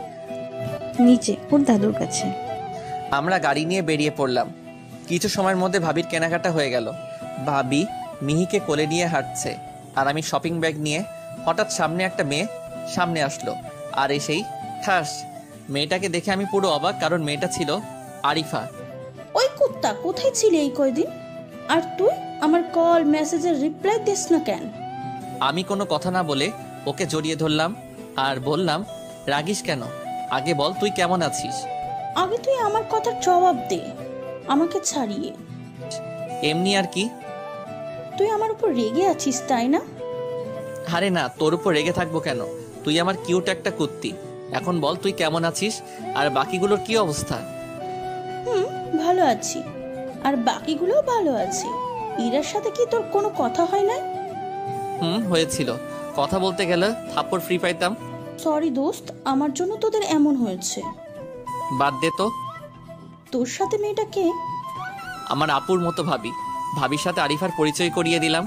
নিচে ওর দাদুর কাছে। আমরা গাড়ি নিয়ে বেরিয়ে পড়লাম। কিছু সময়ের মধ্যে ভাবির কেনাকাটা হয়ে গেল। ভাবি মিহিকে কোলে নিয়ে হাঁটছে আর আমি শপিং ব্যাগ নিয়ে। হঠাৎ সামনে একটা মেয়ে সামনে আসলো আর এসেই ঠাস, মেয়েটাকে দেখে আমি পুরো অবাক, কারণ মেয়েটা ছিল আরিফা। ওই কুত্তা, কোথায় ছিলি এই কয়দিন? আর তুই আমার কল মেসেজের রিপ্লাই দিস না কেন? আমি কোনো কথা না বলে ওকে জড়িয়ে ধরলাম আর বললাম, রাগিস কেন? আগে বল তুই কেমন আছিস? আগে তুই আমার কথার জবাব দে, আমাকে ছাড়িয়ে। এমনি আর কি। তুই আমার উপর রেগে আছিস তাই না? আরে না, তোর উপর রেগে থাকবো কেন? তুই আমার কিউট একটা কুত্তি, এখন বল তুই কেমন আছিস আর বাকিগুলোর কি অবস্থা? ভালো আছি, আর বাকিগুলোও ভালো আছে। ইরার সাথে কি তোর কোনো কথা হয় না? হয়েছিল। কথা বলতে গেলে থাপ্পড় ফ্রি পাইতাম। সরি দোস্ত, আমার জন্য তোদের এমন হয়েছে। বাদ দে তো। তোর সাথে মেয়েটা কে? আমার আপুর মতো ভাবি। ভাবির সাথে আরিফার পরিচয় করিয়ে দিলাম।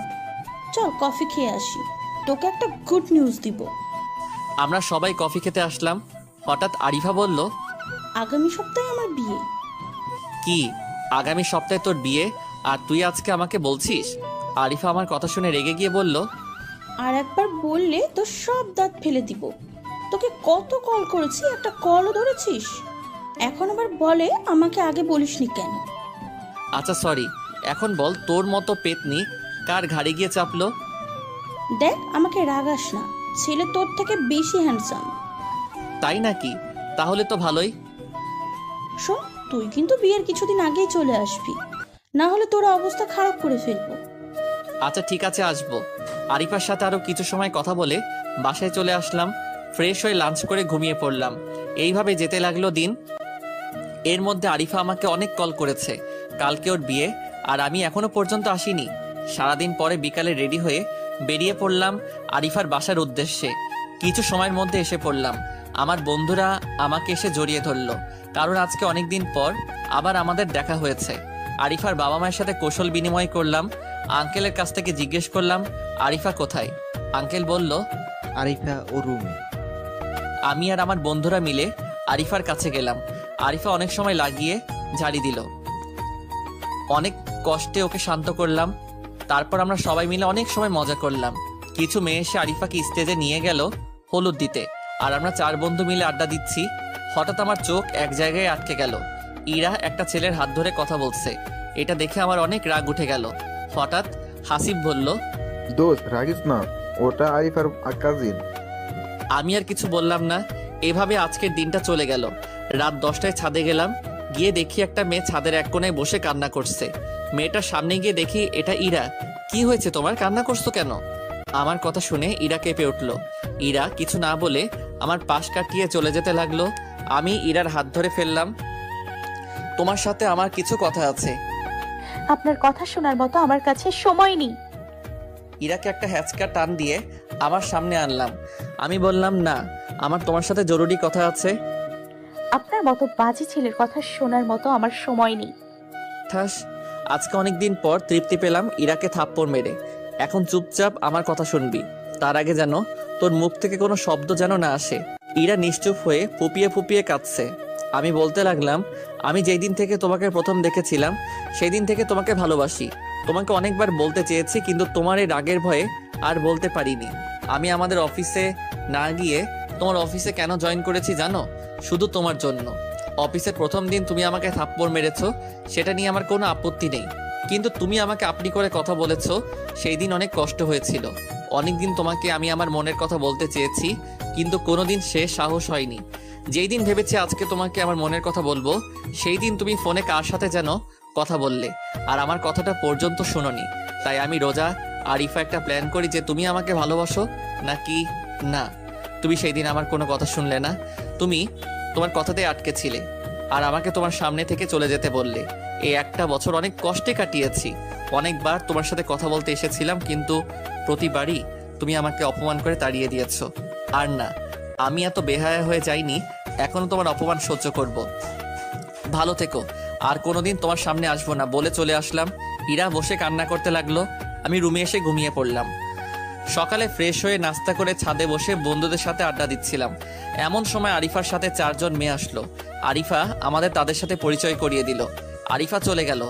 চল কফি খেয়ে আসি, তোকে একটা গুড নিউজ দিব। আমরা সবাই কফি খেতে আসলাম। হঠাৎ আরিফা বলল, আগামী সপ্তাহে আমার বিয়ে। কি আগামী সপ্তাহে তোর বিয়ে আর তুই আজকে আমাকে বলছিস? আরিফা আমার কথা শুনে রেগে গিয়ে বলল, আর একবার বললে তোর সব দাঁত ফেলে দিব। তোকে কত কল করেছি, একটা কলও ধরেছিস? এখন আবার বলে আমাকে আগে বলিসনি কেন? আচ্ছা সরি, এখন বল তোর মতো পেতনি কার ঘাড়ে গিয়ে চাপলো? দেখ, আমাকে রাগাস না, ছেলে তোর থেকে বেশি হ্যান্ডসাম। তাই নাকি? তাহলে তো ভালোই। শোন, তুই কিন্তু বিয়ের কিছুদিন আগেই চলে আসবি, না হলে তোর অবস্থা খারাপ করে ফেলবো। আচ্ছা ঠিক আছে, আসবো। আরিফার সাথে আরো কিছু সময় কথা বলে বাসায় চলে আসলাম। ফ্রেশ হয়ে লাঞ্চ করে ঘুমিয়ে পড়লাম। এইভাবে যেতে লাগলো দিন। এর মধ্যে আরিফা আমাকে অনেক কল করেছে। কালকে ওর বিয়ে আর আমি এখনো পর্যন্ত আসিনি। সারাদিন পরে বিকালে রেডি হয়ে বেরিয়ে পড়লাম আরিফার বাসার উদ্দেশ্যে। কিছু সময়ের মধ্যে এসে পড়লাম। আমার বন্ধুরা আমাকে এসে জড়িয়ে ধরলো, কারণ আজকে অনেকদিন পর আবার আমাদের দেখা হয়েছে। আরিফার বাবা মায়ের সাথে কৌশল বিনিময় করলাম। আঙ্কেলের কাছ থেকে জিজ্ঞেস করলাম আরিফা কোথায়। আঙ্কেল বলল, আরিফা ও রুমে। আমি আর আমার বন্ধুরা মিলে আরিফার কাছে গেলাম। আরিফা অনেক সময় লাগিয়ে ঝাড়ি দিল। অনেক কষ্টে ওকে শান্ত করলাম। তারপর আমরা সবাই মিলে অনেক সময় মজা করলাম। কিছু মেয়ে এসে আরিফাকে স্টেজে নিয়ে গেল হলুদ দিতে, আর আমরা 4 বন্ধু মিলে আড্ডা দিচ্ছি। হঠাৎ আমার চোখ এক জায়গায় আটকে গেল। ইরা একটা ছেলের হাত ধরে কথা বলছে। এটা দেখে আমার অনেক রাগ উঠে গেল। হঠাৎ হাসিব বলল, দোস্ত রাগিস না, ওটা আরিফার কাজিন। আমি আর কিছু বললাম না। এভাবে আজকের দিনটা চলে গেল। রাত 10টায় ছাদে গেলাম। গিয়ে দেখি একটা মেয়ে ছাদের এক কোণায় বসে কান্না করছে। মেয়েটার সামনে গিয়ে দেখি এটা ইরা। কি হয়েছে তোমার, কান্না করছো কেন? আমার কথা শুনে ইরা কেঁপে উঠল। ইরা কিছু না বলে আমার পাশ কাটিয়ে চলে যেতে লাগলো। আমি ইরার হাত ধরে ফেললাম। তোমার সাথে আমার কিছু কথা আছে। আপনার কথা শোনার মতো আমার কাছে সময় নেই। ইরাকে একটা হ্যাচকা টান দিয়ে আমার সামনে আনলাম। আমি বললাম, না, আমার তোমার সাথে জরুরি কথা আছে। আপনার মতো বাজে ছেলের কথা শোনার মতো আমার সময় নেই। ঠাস, আজকে অনেকদিন পর তৃপ্তি পেলাম ইরাকে থাপ্পড় মেরে। এখন চুপচাপ আমার কথা শুনবি। তার আগে যেন তোর মুখ থেকে কোনো শব্দ যেন না আসে। ইরা নিশ্চুপ হয়ে ফুপিয়ে ফুপিয়ে কাঁদছে। আমি বলতে লাগলাম, আমি যেই দিন থেকে তোমাকে প্রথম দেখেছিলাম সেই দিন থেকে তোমাকে ভালোবাসি। তোমাকে অনেকবার বলতে চেয়েছি, কিন্তু তোমার এই রাগের ভয়ে আর বলতে পারিনি। আমি আমাদের অফিসে না গিয়ে তোমার অফিসে কেন জয়েন করেছি জানো? শুধু তোমার জন্য। অফিসের প্রথম দিন তুমি আমাকে থাপ্পড় মেরেছো, সেটা নিয়ে আমার কোনো আপত্তি নেই, কিন্তু তুমি আমাকে আপনি করে কথা বলেছো, সেই দিন অনেক কষ্ট হয়েছিল। অনেকদিন তোমাকে আমি আমার মনের কথা বলতে চেয়েছি, কিন্তু কোনোদিন সে সাহস হয়নি। যেই দিন ভেবেছি আজকে তোমাকে আমার মনের কথা বলবো, সেই দিন তুমি ফোনে কার সাথে যেন কথা বললে, আর আমার কথাটা পর্যন্ত শুনোনি। তাই আমি রোজা আরিফা একটা প্ল্যান করি যে তুমি আমাকে ভালোবাসো নাকি না। তুমি সেই দিন আমার কোনো কথা শুনলে না। তুমি তোমার কথাতেই আটকে ছিলে, আর আমাকে তোমার সামনে থেকে চলে যেতে বললে। এই একটা বছর অনেক কষ্টে কাটিয়েছি। অনেকবার তোমার সাথে কথা বলতে এসেছিলাম, কিন্তু প্রতিবারই তুমি আমাকে অপমান করে তাড়িয়ে দিয়েছো। আর না, আমি এত বেহায়া হয়ে যাইনি, এখনো তোমার অপমান সহ্য করব। ভালো থেকো, আর কোনোদিন তোমার সামনে আসবো না বলে চলে আসলাম। ইরা বসে কান্না করতে লাগলো। আমি রুমে এসে ঘুমিয়ে পড়লাম। সকালে ফ্রেশ হয়ে নাস্তা করে ছাদে বসে বন্ধুদের সাথে আড্ডা দিচ্ছিলাম। এমন সময় আরিফার সাথে 4 জন মেয়ে আসলো। আরিফা আমাদের তাদের সাথে পরিচয় করিয়ে দিল। আরিফা চলে গেল।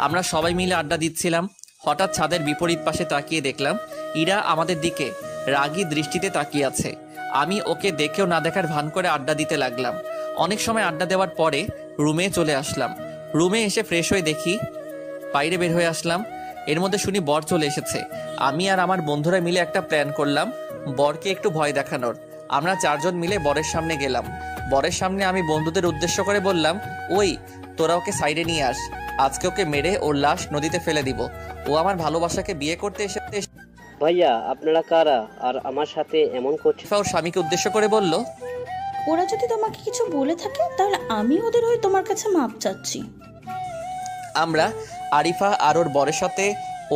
আমরা সবাই মিলে আড্ডা দিচ্ছিলাম। হঠাৎ ছাদের বিপরীত পাশে তাকিয়ে দেখলাম ইরা আমাদের দিকে রাগী দৃষ্টিতে তাকিয়ে আছে। আমি ওকে দেখেও না দেখার ভান করে আড্ডা দিতে লাগলাম। অনেক সময় আড্ডা দেওয়ার পরে রুমে চলে আসলাম। রুমে এসে ফ্রেশ হয়ে দেখি বাইরে বের হয়ে আসলাম। এর মধ্যে শুনি বর চলে এসেছে। আমি আর আমার বন্ধুরা মিলে একটা প্ল্যান করলাম বরকে একটু ভয় দেখানোর। আমরা 4 জন মিলে বরের সামনে গেলাম। বরের সামনে আমি বন্ধুদের উদ্দেশ্য করে বললাম, ওই তোরা ওকে সাইডে নিয়ে আস, আজকে ওকে মেরে ওর লাশ নদীতে ফেলে দিব। ও আমার ভালোবাসাকে বিয়ে করতে এসেছে। ভাইয়া আপনারা কারা আর আমার সাথে এমন করছে? ওর স্বামীকে উদ্দেশ্য করে বলল, ওরা যদি তোমাকে কিছু বলে থাকে তাহলে আমি ওদের হয়ে তোমার কাছে মাপ চাচ্ছি। আমরা আরিফা আর ওর বরের সাথে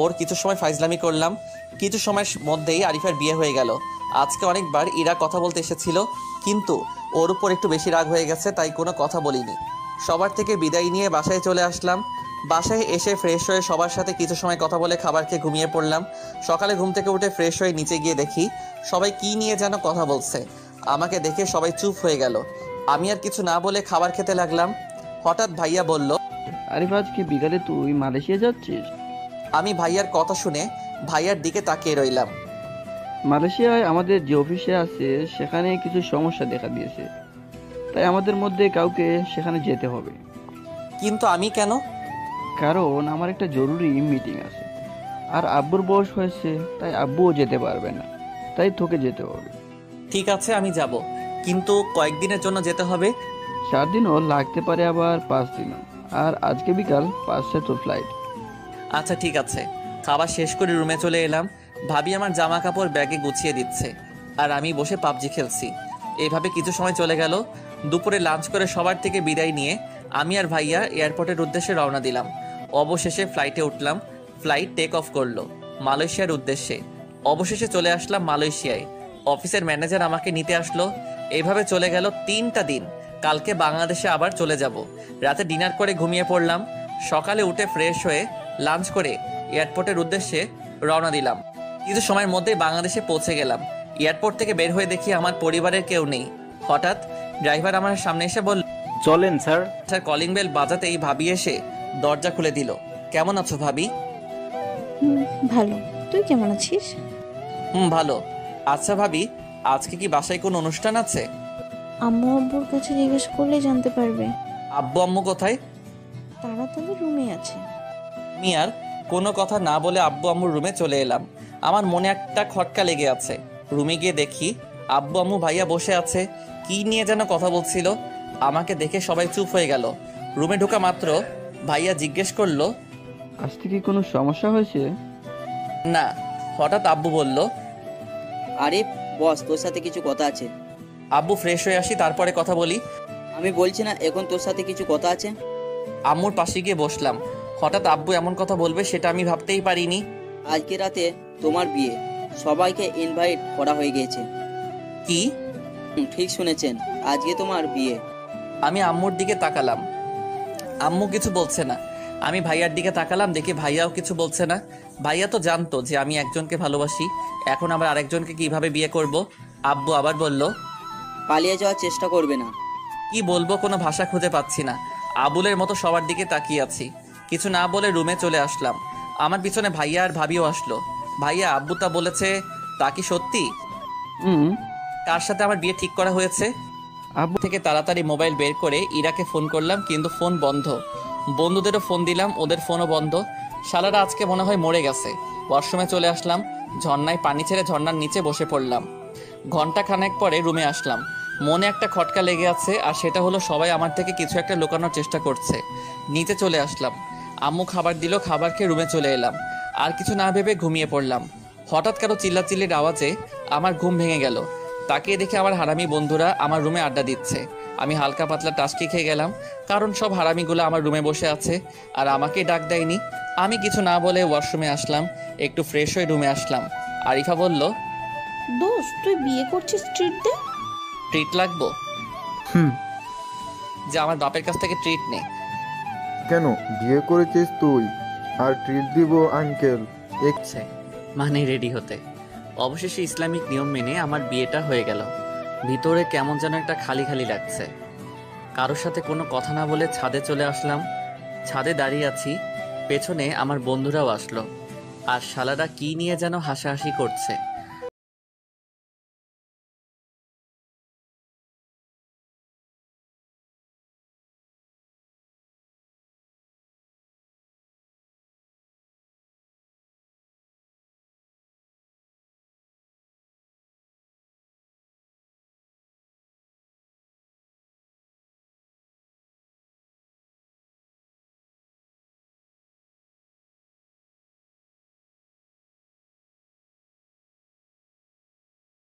ওর কিছু সময় ফাইজলামি করলাম। কিছু সময়ের মধ্যেই আরিফার বিয়ে হয়ে গেল। আজকে অনেকবার ইরা কথা বলতে এসেছিল, কিন্তু ওর উপর একটু বেশি রাগ হয়ে গেছে, তাই কোনো কথা বলিনি। সবার থেকে বিদায় নিয়ে বাসায় চলে আসলাম। বাসায় এসে ফ্রেশ হয়ে সবার সাথে কিছু সময় কথা বলে খাবার খেয়ে ঘুমিয়ে পড়লাম। সকালে ঘুম থেকে উঠে ফ্রেশ হয়ে নিচে গিয়ে দেখি সবাই কি নিয়ে যেন কথা বলছে। আমাকে দেখে সবাই চুপ হয়ে গেল। আমি আর কিছু না বলে খাবার খেতে লাগলাম। হঠাৎ ভাইয়া বলল, আরিফ আজকে বিকালে তুই মালয়েশিয়া যাচ্ছিস? আমি ভাইয়ার কথা শুনে ভাইয়ার দিকে তাকিয়ে রইলাম। মালয়েশিয়ায় আমাদের যে অফিসে আছে সেখানে কিছু সমস্যা দেখা দিয়েছে, তাই আমাদের মধ্যে কাউকে সেখানে যেতে হবে। কিন্তু আমি কেন? কারণ আমার একটা জরুরি মিটিং আছে, আর আব্বুর বয়স হয়েছে, তাই আব্বুও যেতে পারবে না, তাই তোকে যেতে হবে। ঠিক আছে, আমি যাব, কিন্তু কয়েকদিনের জন্য যেতে হবে। 4 দিনও লাগতে পারে, আবার 5 দিনও। আর আজকে বিকাল 5টায় তোর ফ্লাইট। আচ্ছা ঠিক আছে। খাবার শেষ করে রুমে চলে এলাম। ভাবি আমার জামা কাপড় ব্যাগে গুছিয়ে দিচ্ছে, আর আমি বসে পাবজি খেলছি। এইভাবে কিছু সময় চলে গেল। দুপুরে লাঞ্চ করে সবার থেকে বিদায় নিয়ে আমি আর ভাইয়া এয়ারপোর্টের উদ্দেশ্যে রওনা দিলাম। অবশেষে ফ্লাইটে উঠলাম। ফ্লাইট টেক অফ করলো মালয়েশিয়ার উদ্দেশ্যে। অবশেষে চলে আসলাম মালয়েশিয়ায়। অফিসের ম্যানেজার আমাকে নিতে আসলো। এইভাবে চলে গেল 3টা দিন। কালকে বাংলাদেশে আবার চলে যাব। রাতে ডিনার করে ঘুমিয়ে পড়লাম। সকালে উঠে ফ্রেশ হয়ে লাঞ্চ করে এয়ারপোর্টের উদ্দেশ্যে রওনা দিলাম। কিছু সময়ের মধ্যেই বাংলাদেশে পৌঁছে গেলাম। এয়ারপোর্ট থেকে বের হয়ে দেখি আমার পরিবারের কেউ নেই। হঠাৎ ড্রাইভার আমার সামনে এসে বলল, চলেন স্যার। স্যার কলিং বেল বাজাতেই ভাবি এসে দরজা খুলে দিল। কেমন আছো ভাবি? ভালো, তুই কেমন আছিস? ভালো। আচ্ছা ভাবি, আজকে কি বাসায় কোনো অনুষ্ঠান আছে? আম্মু আব্বুর কাছে জিজ্ঞেস করলে জানতে পারবে। আব্বু আম্মু কোথায়? তারা তাদের রুমে আছে। মিয়ার কোনো কথা না বলে আব্বু আম্মুর রুমে চলে এলাম। আমার মনে একটা খটকা লেগে আছে। রুমে গিয়ে দেখি আব্বু আম্মু ভাইয়া বসে আছে, কি নিয়ে যেন কথা বলছিল। আমাকে দেখে সবাই চুপ হয়ে গেল। রুমে ঢোকা মাত্র ভাইয়া জিজ্ঞেস করলো, আজ থেকে কোনো সমস্যা হয়েছে? না। হঠাৎ আব্বু বলল, আরে বস, তোর সাথে কিছু কথা আছে। আব্বু ফ্রেশ হয়ে আসি, তারপরে কথা বলি। আমি বলছি না এখন তোর সাথে কিছু কথা আছে? আম্মুর পাশে গিয়ে বসলাম। হঠাৎ আব্বু এমন কথা বলবে সেটা আমি ভাবতেই পারিনি। আজকে রাতে তোমার বিয়ে, সবাইকে ইনভাইট করা হয়ে গেছে। কি? ঠিক শুনেছেন, আজকে তোমার বিয়ে। আমি আম্মুর দিকে তাকালাম। আম্মু কিছু বলছে না। আমি ভাইয়ার দিকে তাকালাম, দেখি ভাইয়াও কিছু বলছে না। ভাইয়া তো জানতো যে আমি একজনকে ভালোবাসি, এখন আবার আরেকজনকে কিভাবে বিয়ে করব। আব্বু আবার বলল, পালিয়ে যাওয়ার চেষ্টা করবে না। কি বলবো কোনো ভাষা খুঁজে পাচ্ছি না। আবুলের মতো সবার দিকে তাকিয়ে আছি। কিছু না বলে রুমে চলে আসলাম। আমার পিছনে ভাইয়া আর ভাবিও আসলো। ভাইয়া, আব্বু তা বলেছে, তা কি সত্যি? কার সাথে আমার বিয়ে ঠিক করা হয়েছে? আব্বু থেকে তাড়াতাড়ি মোবাইল বের করে ইরাকে ফোন করলাম, কিন্তু ফোন বন্ধ। বন্ধুদেরও ফোন দিলাম, ওদের ফোনও বন্ধ। শালারা আজকে মনে হয় মরে গেছে। ওয়াশরুমে চলে আসলাম। ঝর্ণায় পানি ছেড়ে ঝর্ণার নিচে বসে পড়লাম। ঘন্টা খানেক পরে রুমে আসলাম। মনে একটা খটকা লেগে আছে, আর সেটা হলো সবাই আমার থেকে কিছু একটা লুকানোর চেষ্টা করছে। নিচে চলে আসলাম। আম্মু খাবার দিল, খাবার খেয়ে রুমে চলে এলাম। আর কিছু না ভেবে ঘুমিয়ে পড়লাম। হঠাৎ কারো চিল্লাচিল্লির আওয়াজে আমার ঘুম ভেঙে গেল। তাকিয়ে দেখে আমার হারামি বন্ধুরা আমার রুমে আড্ডা দিচ্ছে। আমি হালকা পাতলা টাস্কি খেয়ে গেলাম, কারণ সব হারামিগুলো আমার রুমে বসে আছে আর আমাকে ডাক দেয়নি। আমি কিছু না বলে ওয়াশরুমে আসলাম, একটু ফ্রেশ হয়ে রুমে আসলাম। আরিফা বলল, দোস্ত তুই বিয়ে করছিস ট্রিট দে। ট্রিট লাগবো? যে আমার বাপের কাছ থেকে ট্রিট নে। কেন, বিয়ে করেছিস তুই, আর ট্রিট দিব আঙ্কেল। মানে রেডি হতে। অবশেষে ইসলামিক নিয়ম মেনে আমার বিয়েটা হয়ে গেল। ভিতরে কেমন যেন একটা খালি খালি লাগছে। কারোর সাথে কোনো কথা না বলে ছাদে চলে আসলাম। ছাদে দাঁড়িয়ে আছি, পেছনে আমার বন্ধুরাও আসলো, আর শালারা কি নিয়ে যেন হাসাহাসি করছে।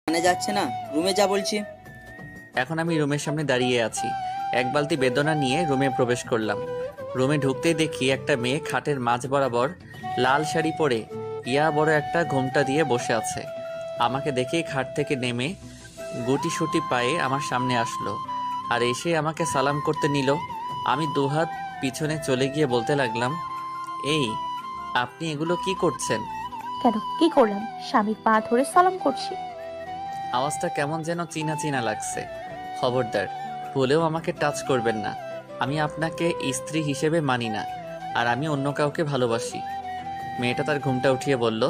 মানে যাচ্ছে না, রুমে যা বলছি। এখন আমি রুমের সামনে দাঁড়িয়ে আছি। এক বালতি বেদনা নিয়ে রুমে প্রবেশ করলাম। রুমে ঢুকতেই দেখি একটা মেয়ে খাটের মাঝ বরাবর লাল শাড়ি পরে ইয়া বড় একটা ঘোমটা দিয়ে বসে আছে। আমাকে দেখেই খাট থেকে নেমে গুটি-সুটি পায়ে আমার সামনে আসলো আর এসে আমাকে সালাম করতে নিল। আমি দুহাত পিছনে চলে গিয়ে বলতে লাগলাম, এই আপনি এগুলো কি করছেন? কেন, কি করলাম? স্বামীর পা ধরে সালাম করছি। আওয়াজটা কেমন যেন চিনা চিনা লাগছে। খবরদার, ভুলেও আমাকে টাচ করবেন না। আমি আপনাকে স্ত্রী হিসেবে মানি না, আর আমি অন্য কাউকে ভালোবাসি। মেয়েটা তার ঘুমটা উঠিয়ে বলল,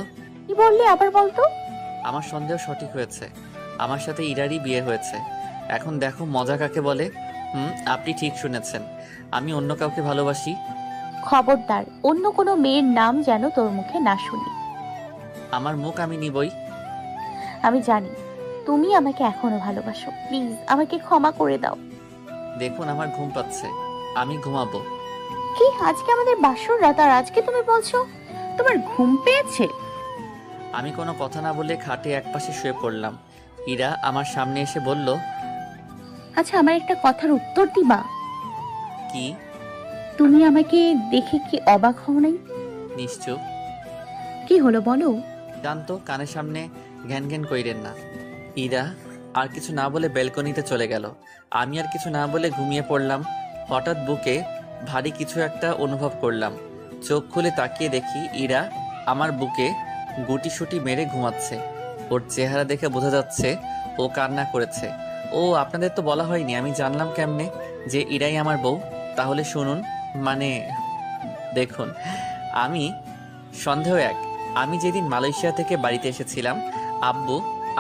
কি বললি আবার বলতো? আমার সন্দেহ সঠিক হয়েছে। আমার সাথে ইরারই বিয়ে হয়েছে। এখন দেখো মজা কাকে বলে। আপনি ঠিক শুনেছেন, আমি অন্য কাউকে ভালোবাসি। খবরদার, অন্য কোনো মেয়ের নাম যেন তোর মুখে না শুনি। আমার মুখ আমি নিবই। আমি জানি তুমি আমাকে এখনো ভালোবাসো। প্লিজ আমাকে ক্ষমা করে দাও। দেখুন আমার ঘুম পাচ্ছে, আমি ঘুমাবো। কি, আজকে আমাদের বাসর রাত আর আজকে তুমি বলছো তোমার ঘুম পেয়েছে? আমি কোনো কথা না বলে খাটে একপাশে শুয়ে পড়লাম। ইরা আমার সামনে এসে বলল, আচ্ছা, আমার একটা কথার উত্তর দিবা? কি? তুমি আমাকে দেখে কি অবাক হও নাই? নিশ্চয়। কি হলো বলো? জানতো কানের সামনে ঘ্যান ঘ্যান কইরেন না। ইরা আর কিছু না বলে ব্যালকনিতে চলে গেল। আমি আর কিছু না বলে ঘুমিয়ে পড়লাম। হঠাৎ বুকে ভারী কিছু একটা অনুভব করলাম। চোখ খুলে তাকিয়ে দেখি ইরা আমার বুকে গুটি-সুটি মেরে ঘুমাচ্ছে। ওর চেহারা দেখে বোঝা যাচ্ছে ও কান্না করেছে। ও আপনাদের তো বলা হয়নি, আমি জানলাম কেমনে যে ইরাই আমার বউ? তাহলে শুনুন, মানে দেখুন, আমি সন্দেহ এক। আমি যেদিন মালয়েশিয়া থেকে বাড়িতে এসেছিলাম,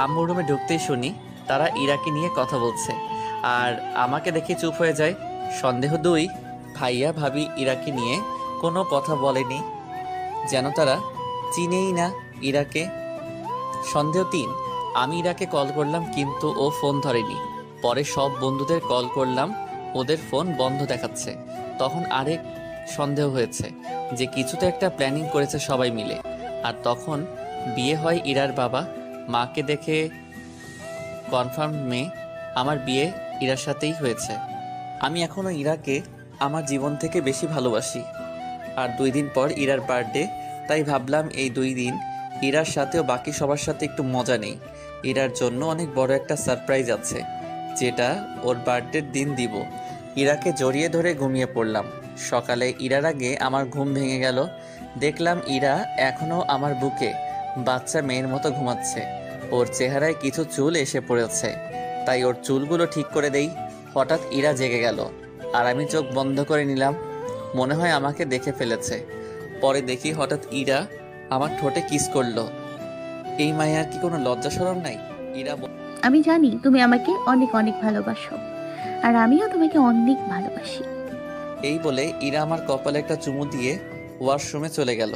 আম্মুর রুমে ঢুকতেই শুনি তারা ইরাকে নিয়ে কথা বলছে, আর আমাকে দেখে চুপ হয়ে যায়। সন্দেহ দুই, ভাইয়া ভাবি ইরাকে নিয়ে কোনো কথা বলেনি, যেন তারা চিনেই না ইরাকে। সন্দেহ তিন, আমি ইরাকে কল করলাম কিন্তু ও ফোন ধরেনি। পরে সব বন্ধুদের কল করলাম, ওদের ফোন বন্ধ দেখাচ্ছে। তখন আরেক সন্দেহ হয়েছে যে কিছু তো একটা প্ল্যানিং করেছে সবাই মিলে। আর তখন বিয়ে হয় ইরার বাবা মাকে দেখে কনফার্ম মেয়ে আমার বিয়ে ইরার সাথেই হয়েছে। আমি এখনো ইরাকে আমার জীবন থেকে বেশি ভালোবাসি। আর 2 দিন পর ইরার বার্থডে, তাই ভাবলাম এই 2 দিন ইরার সাথেও বাকি সবার সাথে একটু মজা নেই। ইরার জন্য অনেক বড় একটা সারপ্রাইজ আছে, যেটা ওর বার্থডের দিন দিব। ইরাকে জড়িয়ে ধরে ঘুমিয়ে পড়লাম। সকালে ইরার আগে আমার ঘুম ভেঙে গেল। দেখলাম ইরা এখনো আমার বুকে বাচ্চা মেয়ের মতো ঘুমাচ্ছে। ওর চেহারায় কিছু চুল এসে পড়েছে, তাই ওর চুলগুলো ঠিক করে দেই। হঠাৎ ইরা জেগে গেল আর আমি চোখ বন্ধ করে নিলাম। মনে হয় আমাকে দেখে ফেলেছে। পরে দেখি হঠাৎ ইরা আমার ঠোঁটে কিস করলো। এই মায়ের কি কোনো লজ্জা শরম নাই? ইরা আমি জানি তুমি আমাকে অনেক অনেক ভালোবাসো, আর আমিও তোমাকে অনেক ভালোবাসি। এই বলে ইরা আমার কপালে একটা চুমু দিয়ে ওয়াশরুমে চলে গেল,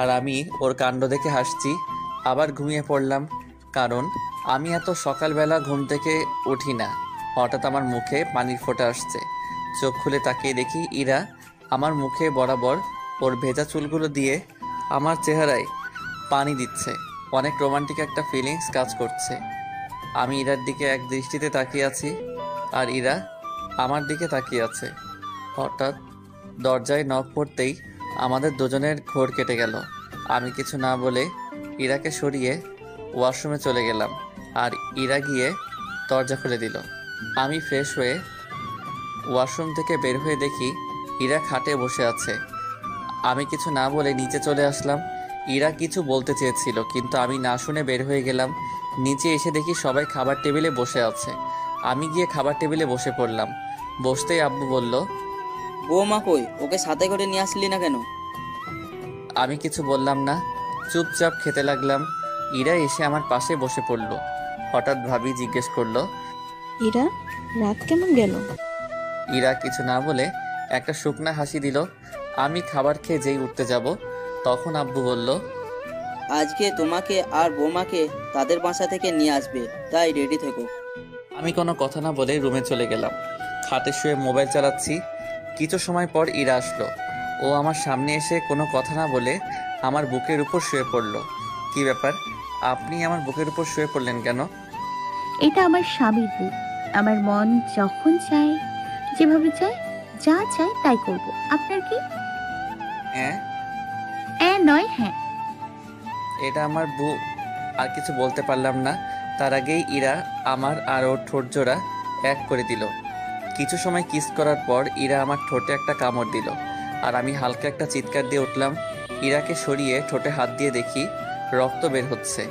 আর আমি ওর কাণ্ড দেখে হাসছি। আবার ঘুমিয়ে পড়লাম, কারণ আমি এত সকালবেলা ঘুম থেকে উঠি না। হঠাৎ আমার মুখে পানির ফোঁটা আসছে। চোখ খুলে তাকিয়ে দেখি ইরা আমার মুখে বরাবর ওর ভেজা চুলগুলো দিয়ে আমার চেহারায় পানি দিচ্ছে। অনেক রোমান্টিক একটা ফিলিংস কাজ করছে। আমি ইরার দিকে এক দৃষ্টিতে তাকিয়ে আছি, আর ইরা আমার দিকে তাকিয়ে আছে। হঠাৎ দরজায় নক পড়তেই আমাদের দুজনের ঘোর কেটে গেল। আমি কিছু না বলে ইরাকে সরিয়ে ওয়াশরুমে চলে গেলাম, আর ইরা গিয়ে দরজা খুলে দিল। আমি ফ্রেশ হয়ে ওয়াশরুম থেকে বের হয়ে দেখি ইরা খাটে বসে আছে। আমি কিছু না বলে নিচে চলে আসলাম। ইরা কিছু বলতে চেয়েছিল, কিন্তু আমি না শুনে বের হয়ে গেলাম। নিচে এসে দেখি সবাই খাবার টেবিলে বসে আছে। আমি গিয়ে খাবার টেবিলে বসে পড়লাম। বসতেই আব্বু বলল, বৌমা কই? ওকে সাথে করে নিয়ে আসলি না কেন? আমি কিছু বললাম না, চুপচাপ খেতে লাগলাম। ইরা এসে আমার পাশে বসে পড়ল। হঠাৎ ভাবি জিজ্ঞেস করলো, ইরা, রাত কেমন গেল? ইরা কিছু না বলে একটা শুকনা হাসি দিল। আমি খাবার খেয়ে যেই উঠতে যাব, তখন আব্বু বলল, আজকে তোমাকে আর বৌমাকে তাদের বাসা থেকে নিয়ে আসবে, তাই রেডি থেকো। আমি কোনো কথা না বলে রুমে চলে গেলাম। খাটে শুয়ে মোবাইল চালাচ্ছি। কিছু সময় পর ইরা আসলো। ও আমার সামনে এসে কোনো কথা না বলে আমার বুকের উপর শুয়ে পড়ল। কি ব্যাপার, আপনি আমার বুকের উপর শুয়ে পড়লেন কেন? এটা আমার স্বামীর বুক, আমার মন যখন চায়, যেভাবে চায়, যা চায় তাই করব। আপনার কি? হ্যাঁ, নয় হ্যাঁ। এটা আমার বউ। আর কিছু বলতে পারলাম না, তার আগেই ইরা আমার আর ওর ঠোঁট জোড়া এক করে দিল। কিছু সময় কিস করার পর ইরা আমার ঠোঁটে একটা কামড় দিল, আর আমি হালকা একটা চিৎকার দিয়ে উঠলাম। ইরাকে সরিয়ে ঠোঁটে হাত দিয়ে দেখি রক্ত বের হচ্ছে।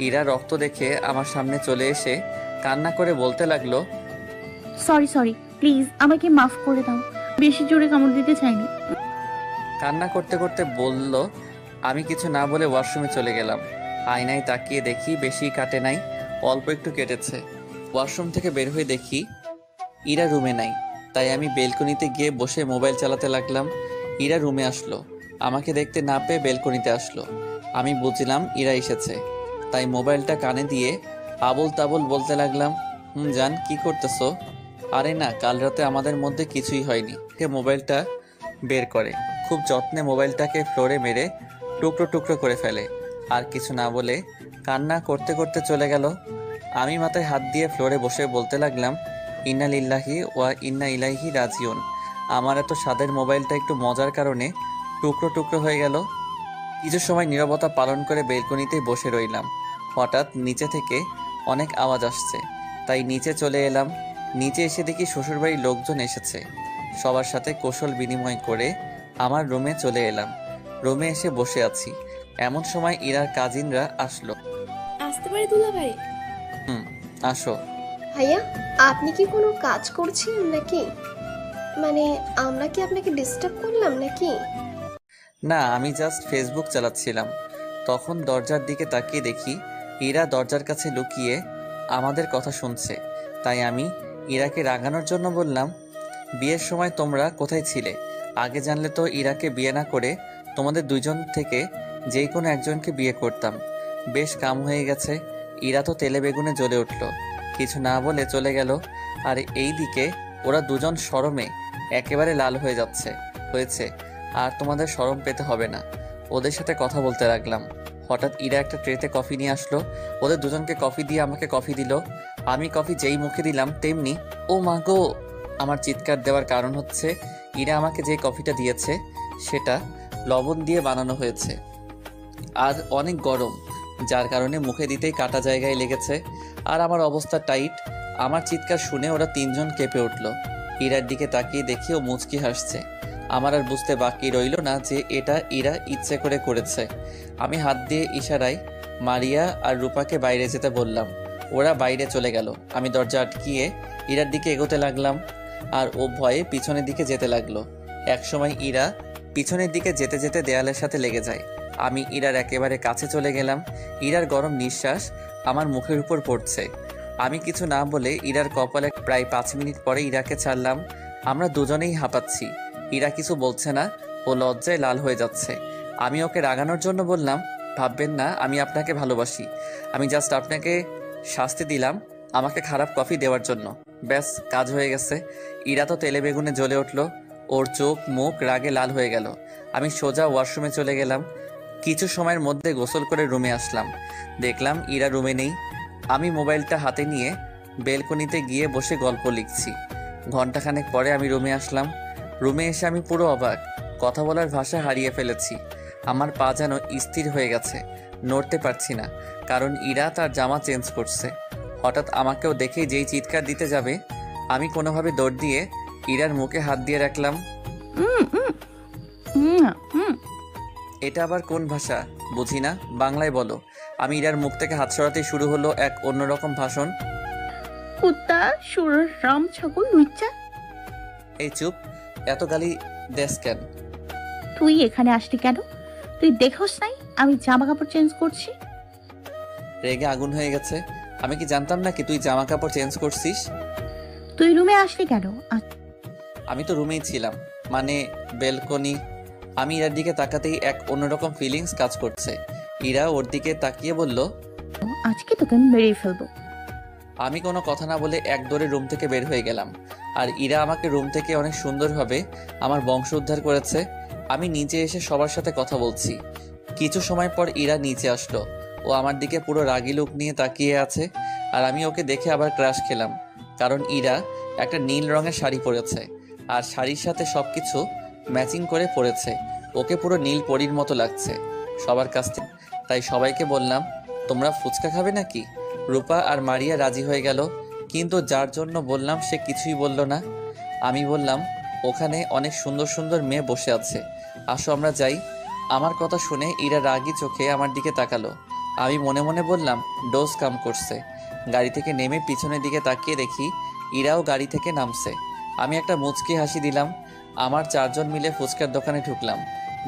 ইরা রক্ত দেখে আমার সামনে চলে এসে কান্না করে বলতে লাগলো, সরি সরি, প্লিজ আমাকে মাফ করে দাও, বেশি জোরে কামড় দিতে চাইনি। কান্না করতে করতে বলল। আমি কিছু না বলে ওয়াশরুমে চলে গেলাম। আয়নায় তাকিয়ে দেখি বেশি কাটে নাই, অল্প একটু কেটেছে। ওয়াশরুম থেকে বের হয়ে দেখি ইরা রুমে নাই, তাই আমি বেলকনিতে গিয়ে বসে মোবাইল চালাতে লাগলাম। ইরা রুমে আসলো, আমাকে দেখতে না পেয়ে বেলকনিতে আসলো। আমি বুঝলাম ইরা এসেছে, তাই মোবাইলটা কানে দিয়ে আবল তাবল বলতে লাগলাম, জান কি করতেছো? আরে না, কাল রাতে আমাদের মধ্যে কিছুই হয়নি। মোবাইলটা বের করে খুব যত্নে মোবাইলটাকে ফ্লোরে মেরে টুকরো টুকরো করে ফেলে, আর কিছু না বলে কান্না করতে করতে চলে গেল। আমি মাথায় হাত দিয়ে ফ্লোরে বসে বলতে লাগলাম, ইন্না লিল্লাহি ওয়া ইন্না ইলাইহি রাজিউন। আমার এত স্বাদের মোবাইলটা একটু মজার কারণে টুকরো টুকরো হয়ে গেল। কিছু সময় নীরবতা পালন করে বেলকনিতেই বসে রইলাম। হঠাৎ নিচে থেকে অনেক আওয়াজ আসছে, তাই নিচে চলে এলাম। নিচে এসে দেখি শ্বশুরবাড়ির লোকজন এসেছে। সবার সাথে কৌশল বিনিময় করে আমার রুমে চলে এলাম। রুমে এসে বসে আছি, এমন সময় ইরার কাজিনরা আসলো। আসতে পারি দুলা ভাই? আসো। ভাইয়া, আপনি কি কোনো কাজ করছেন নাকি? মানে আমরা কি আপনাকে ডিস্টার্ব করলাম নাকি? না, আমি জাস্ট ফেসবুক চালাচ্ছিলাম। তখন দরজার দিকে তাকিয়ে দেখি ইরা দরজার কাছে লুকিয়ে আমাদের কথা শুনছে। তাই আমি ইরাকে রাগানোর জন্য বললাম, বিয়ের সময় তোমরা কোথায় ছিলে? আগে জানলে তো ইরাকে বিয়ে না করে তোমাদের দুইজন থেকে যেই কোনো একজনকে বিয়ে করতাম। বেশ কাম হয়ে গেছে। ইরা তো তেলে বেগুনে জ্বলে উঠল, কিছু না বলে চলে গেল। আর এই দিকে ওরা দুজন শরমে একেবারে লাল হয়ে হয়েছে। আর তোমাদের শরম পেতে হবে না। ওদের সাথে কথা বলতে লাগলাম। হঠাৎ ইরা একটা ট্রেতে কফি নিয়ে আসলো। ওদের দুজনকে কফি দিয়ে আমাকে কফি দিল। আমি কফি যেই মুখে দিলাম তেমনি ও মা গো! আমার চিৎকার দেওয়ার কারণ হচ্ছে ইরা আমাকে যে কফিটা দিয়েছে সেটা লবণ দিয়ে বানানো হয়েছে আর অনেক গরম, যার কারণে মুখে দিতেই কাটা জায়গায় লেগেছে। আর আমার অবস্থা টাইট। আমার চিৎকার শুনে ওরা তিনজন কেঁপে উঠল। ইরার দিকে তাকিয়ে দেখি ও মুচকি হাসছে। আমার আর বুঝতে বাকি রইল না যে এটা ইরা ইচ্ছে করে করেছে। আমি হাত দিয়ে ইশারায় মারিয়া আর রূপাকে বাইরে যেতে বললাম। ওরা বাইরে চলে গেল। আমি দরজা আটকিয়ে ইরার দিকে এগোতে লাগলাম, আর ও ভয়ে পিছনের দিকে যেতে লাগলো। একসময় ইরা পিছনের দিকে যেতে যেতে দেয়ালের সাথে লেগে যায়। আমি ইরার একেবারে কাছে চলে গেলাম। ইরার গরম নিঃশ্বাস আমার মুখের উপর পড়ছে। আমি কিছু না বলে ইরার কপালে প্রায় 5 মিনিট পরে ইরাকে ছাড়লাম। আমরা দুজনেই হাঁপাচ্ছি। ইরা কিছু বলছে না, ও লজ্জায় লাল হয়ে যাচ্ছে। আমি ওকে রাগানোর জন্য বললাম, ভাববেন না আমি আপনাকে ভালোবাসি। আমি জাস্ট আপনাকে শাস্তি দিলাম আমাকে খারাপ কফি দেওয়ার জন্য। ব্যাস, কাজ হয়ে গেছে। ইরা তো তেলে বেগুনে জ্বলে উঠল। ওর চোখ মুখ রাগে লাল হয়ে গেল। আমি সোজা ওয়াশরুমে চলে গেলাম। কিছু সময়ের মধ্যে গোসল করে রুমে আসলাম। দেখলাম ইরা রুমে নেই। আমি মোবাইলটা হাতে নিয়ে বেলকনিতে গিয়ে বসে গল্প লিখছি। ঘন্টাখানেক পরে আমি রুমে আসলাম। রুমে এসে আমি পুরো অবাক। কথা বলার ভাষা হারিয়ে ফেলেছি। আমার পা যেন স্থির হয়ে গেছে, নড়তে পারছি না, কারণ ইরা তার জামা চেঞ্জ করছে। হঠাৎ আমাকেও দেখে যেই চিৎকার দিতে যাবে, আমি কোনোভাবে দৌড় দিয়ে ইরার মুখে হাত দিয়ে রাখলাম। এটা আবার কোন ভাষা বুঝি না, বাংলায় বলো। আমি ইরার মুখ থেকে হাত সরাতেই শুরু হলো এক অন্যরকম ভাষণ। কুত্তা, সুরের রাম, ছাগল, লুচ্চা। এই চুপ, এত গালি দেশ কেন? তুই এখানে আসলি কেন? তুই দেখোস নাই আমি জামা কাপড় চেঞ্জ করছি? রেগে আগুন হয়ে গেছে। আমি কি জানতাম নাকি তুই জামা কাপড় চেঞ্জ করছিস? তুই রুমে আসলি কেন? আমি তো রুমেই ছিলাম, মানে বেলকনি। আমি ইরার দিকে তাকাতেই এক অন্যরকম ফিলিংস কাজ করছে। ইরা ওর দিকে তাকিয়ে বলল, আজকে তোকে মেরে ফেলবো। আমি কোনো কথা না বলে এক দৌড়ে রুম থেকে বের হয়ে গেলাম। আর ইরা আমাকে রুম থেকে অনেক সুন্দরভাবে আমার বংশ উদ্ধার করেছে। আমি নিচে এসে সবার সাথে কথা বলছি। কিছু সময় পর ইরা নিচে আসলো। ও আমার দিকে পুরো রাগী লুক নিয়ে তাকিয়ে আছে, আর আমি ওকে দেখে আবার ক্রাশ খেলাম। কারণ ইরা একটা নীল রঙের শাড়ি পরেছে আর শাড়ির সাথে সবকিছু ম্যাচিং করে পরেছে। ওকে পুরো নীল পরীর মতো লাগছে সবার কাছ থেকে। তাই সবাইকে বললাম, তোমরা ফুচকা খাবে নাকি? রূপা আর মারিয়া রাজি হয়ে গেল, কিন্তু যার জন্য বললাম সে কিছুই বলল না। আমি বললাম, ওখানে অনেক সুন্দর সুন্দর মেয়ে বসে আছে, আসো আমরা যাই। আমার কথা শুনে ইরা রাগী চোখে আমার দিকে তাকালো। আমি মনে মনে বললাম, ডোজ কাম করছে। গাড়ি থেকে নেমে পিছনের দিকে তাকিয়ে দেখি ইরাও গাড়ি থেকে নামছে। আমি একটা মুচকি হাসি দিলাম। আমার 4 জন মিলে ফুচকার দোকানে ঢুকলাম।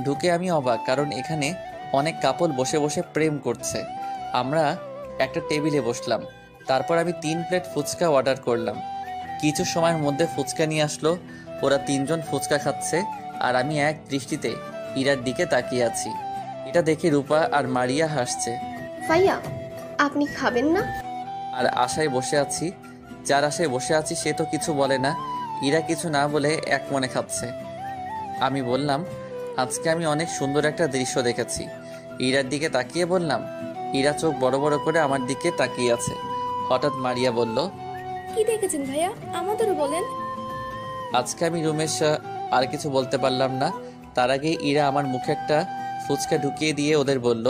ঢুকে আমি অবাক, কারণ এখানে অনেক কাপল বসে বসে প্রেম করছে। আমরা একটা টেবিলে বসলাম। তারপর আমি 3 প্লেট ফুচকা অর্ডার করলাম। কিছু সময়ের মধ্যে ফুচকা নিয়ে আসলো। ওরা 3 জন ফুচকা খাচ্ছে আর আমি এক দৃষ্টিতে ইরার দিকে তাকিয়ে আছি। এটা দেখে রূপা আর মারিয়া হাসছে। ভাইয়া, আপনি খাবেন না? আর আশায় বসে আছি। যার আশায় বসে আছি সে তো কিছু বলে না। ইরা কিছু না বলে এক মনে খাচ্ছে। আমি বললাম, আজকে আমি অনেক সুন্দর একটা দৃশ্য দেখেছি। ইরার দিকে তাকিয়ে বললাম। ইরা চোখ বড় বড় করে আমার দিকে তাকিয়ে আছে। হঠাৎ মারিয়া বলল, কি দেখেছেন ভাইয়া, আমাদেরও বলেন। আজকে আমি রুমেশ আর কিছু বলতে পারলাম না। তার আগে ইরা আমার মুখে একটা ফুচকা ঢুকিয়ে দিয়ে ওদের বলল,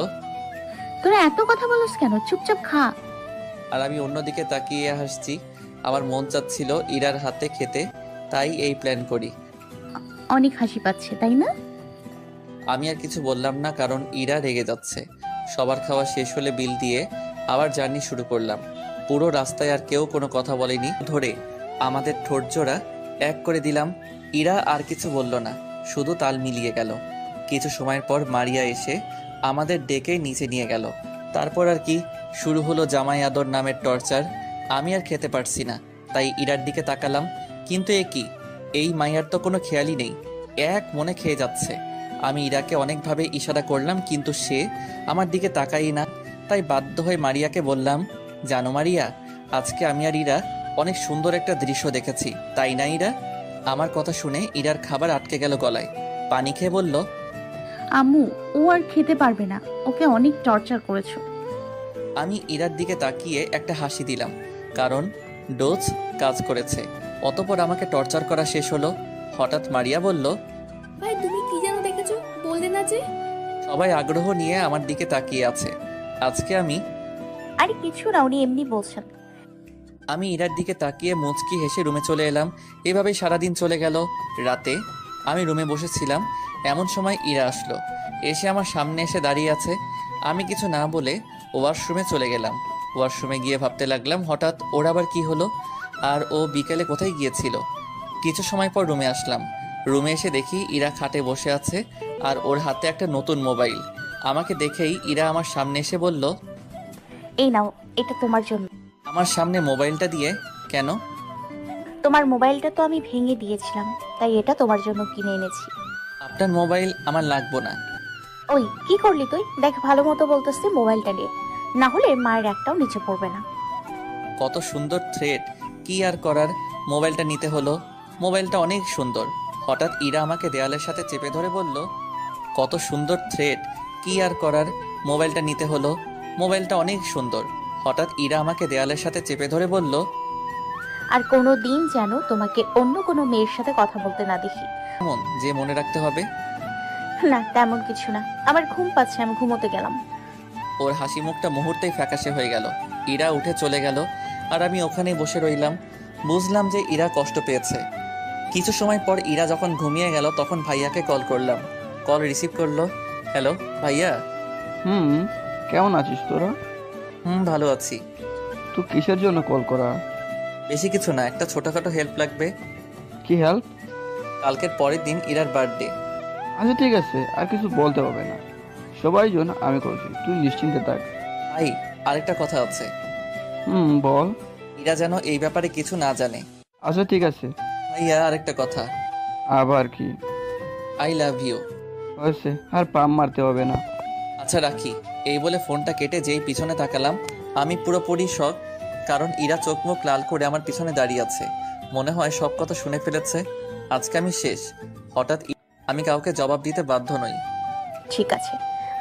তোরা এত কথা বলছ কেন? চুপচাপ খা। আর আমি অন্যদিকে তাকিয়ে হাসছি। আমার মন চাচ্ছিল ইরার হাতে খেতে, তাই এই প্ল্যান করি। অনেক হাসি পাচ্ছে, তাই না? আমি আর কিছু বললাম না, কারণ ইরা রেগে যাচ্ছে। সবার খাওয়া শেষ হলে বিল দিয়ে আবার জার্নি শুরু করলাম। পুরো রাস্তায় আর কেউ কোনো কথা বলেনি। ধরে আমাদের ঠোঁট জোড়া এক করে দিলাম। ইরা আর কিছু বলল না, শুধু তাল মিলিয়ে গেল। কিছু সময়ের পর মারিয়া এসে আমাদের ডেকে নিচে নিয়ে গেল। তারপর আর কি শুরু হলো জামাই আদর নামের টর্চার। আমি আর খেতে পারছি না, তাই ইরার দিকে তাকালাম। কিন্তু এ কি, এই মাইয়ার তো কোনো খেয়ালই নেই, এক মনে খেয়ে যাচ্ছে। আমি ইরাকে অনেকভাবে ইশারা করলাম, কিন্তু সে আমার দিকে তাকাই না। তাই বাধ্য হয়ে মারিয়াকে বললাম, জানো মারিয়া, আজকে আমি আর ইরা অনেক সুন্দর একটা দৃশ্য দেখেছি, তাই না ইরা? আমার কথা শুনে ইরার খাবার আটকে গেল গলায়। পানি খেয়ে বলল, আম্মু, ও আর খেতে পারবে না, ওকে অনেক টর্চার করেছো। আমি ইরার দিকে তাকিয়ে একটা হাসি দিলাম, কারণ ডোজ কাজ করেছে। অতঃপর আমাকে টর্চার করা শেষ হলো। হঠাৎ মারিয়া বলল, ভাই তুমি কি যেন দেখেছো, বললে না যে? সবাই আগ্রহ নিয়ে আমার দিকে তাকিয়ে আছে। আজকে আরে কিছু না, উনি এমনি বলছেন। আমি ইরার দিকে তাকিয়ে মুচকি হেসে রুমে চলে এলাম। এভাবেই সারাদিন চলে গেল। রাতে আমি রুমে বসেছিলাম, এমন সময় ইরা আসলো। এসে আমার সামনে এসে দাঁড়িয়ে আছে। আমি কিছু না বলে ওয়াশরুমে চলে গেলাম। ওয়াশরুমে গিয়ে ভাবতে লাগলাম, হঠাৎ ওর আবার কি হলো, আর ও বিকেলে কোথায় গিয়েছিল। কিছু সময় পর রুমে আসলাম। রুমে এসে দেখি ইরা খাটে বসে আছে আর ওর হাতে একটা নতুন মোবাইল। আমাকে দেখেই ইরা আমার সামনে এসে বলল, এই নাও, এটা তোমার জন্য। আমার সামনে মোবাইলটা দিয়ে? কেন? তোমার মোবাইলটা তো আমি ভেঙে দিয়েছিলাম, তাই এটা তোমার জন্য কিনে এনেছি। আপনার মোবাইল আমার লাগবো না। ওই কি করলি তুই? দেখ ভালো মতো বলতেছি, মোবাইলটা নিয়ে, না হলে মায়ের একটাও নিচে পড়বে না। কত সুন্দর থ্রেড, কি আর করার, মোবাইলটা নিতে হলো। মোবাইলটা অনেক সুন্দর। হঠাৎ ইরা আমাকে দেয়ালের সাথে চেপে ধরে বলল, কত সুন্দর থ্রেড, কি আর করার, মোবাইলটা নিতে হলো। মোবাইলটা অনেক সুন্দর। হঠাৎ ইরা আমাকে দেয়ালের সাথে চেপে ধরে বলল, আর কোনো দিন যেন তোমাকে অন্য কোনো মেয়ের সাথে কথা বলতে না দেখি। এমন যে মনে রাখতে হবে? না, তেমন কিছু না, আমার ঘুম পাচ্ছে, আমি ঘুমোতে গেলাম। ওর হাসি মুখটা মুহূর্তেই ফ্যাকাশে হয়ে গেল। ইরা উঠে চলে গেল আর আমি ওখানেই বসে রইলাম। বুঝলাম যে ইরা কষ্ট পেয়েছে। কিছু সময় পর ইরা যখন ঘুমিয়ে গেল, তখন ভাইয়াকে কল করলাম। কল রিসিভ করলো। হ্যালো ভাইয়া। কেমন আছিস তোরা? ভালো আছি। তুই কিসের জন্য কল করা? বেশি কিছু না, একটা ছোটখাটো হেল্প লাগবে। কি হেল্প? কালকের পরের দিন ইরার বার্থডে। আচ্ছা ঠিক আছে, আর কিছু বলতে হবে না, সবাই জন্য আমি করছি, তুই নিশ্চিন্তে থাক। ভাই, আরেকটা কথা আছে। বল। ইরা যেন এই ব্যাপারে কিছু না জানে। আচ্ছা ঠিক আছে। ভাইয়া, আরেকটা কথা। আবার কি? I love you. হয়েছে, আর পাম মারতে হবে না। আচ্ছা রাখি। এই বলে ফোনটা কেটে যেই পিছনে তাকালাম, আমি পুরোপুরি শক, কারণ ইরা চোখ মুখ লাল করে আমার পিছনে দাঁড়িয়ে আছে। মনে হয় সব কথা শুনে ফেলেছে। আজকে আমি শেষ। হঠাৎ আমি কাউকে জবাব দিতে বাধ্য নই। ঠিক আছে,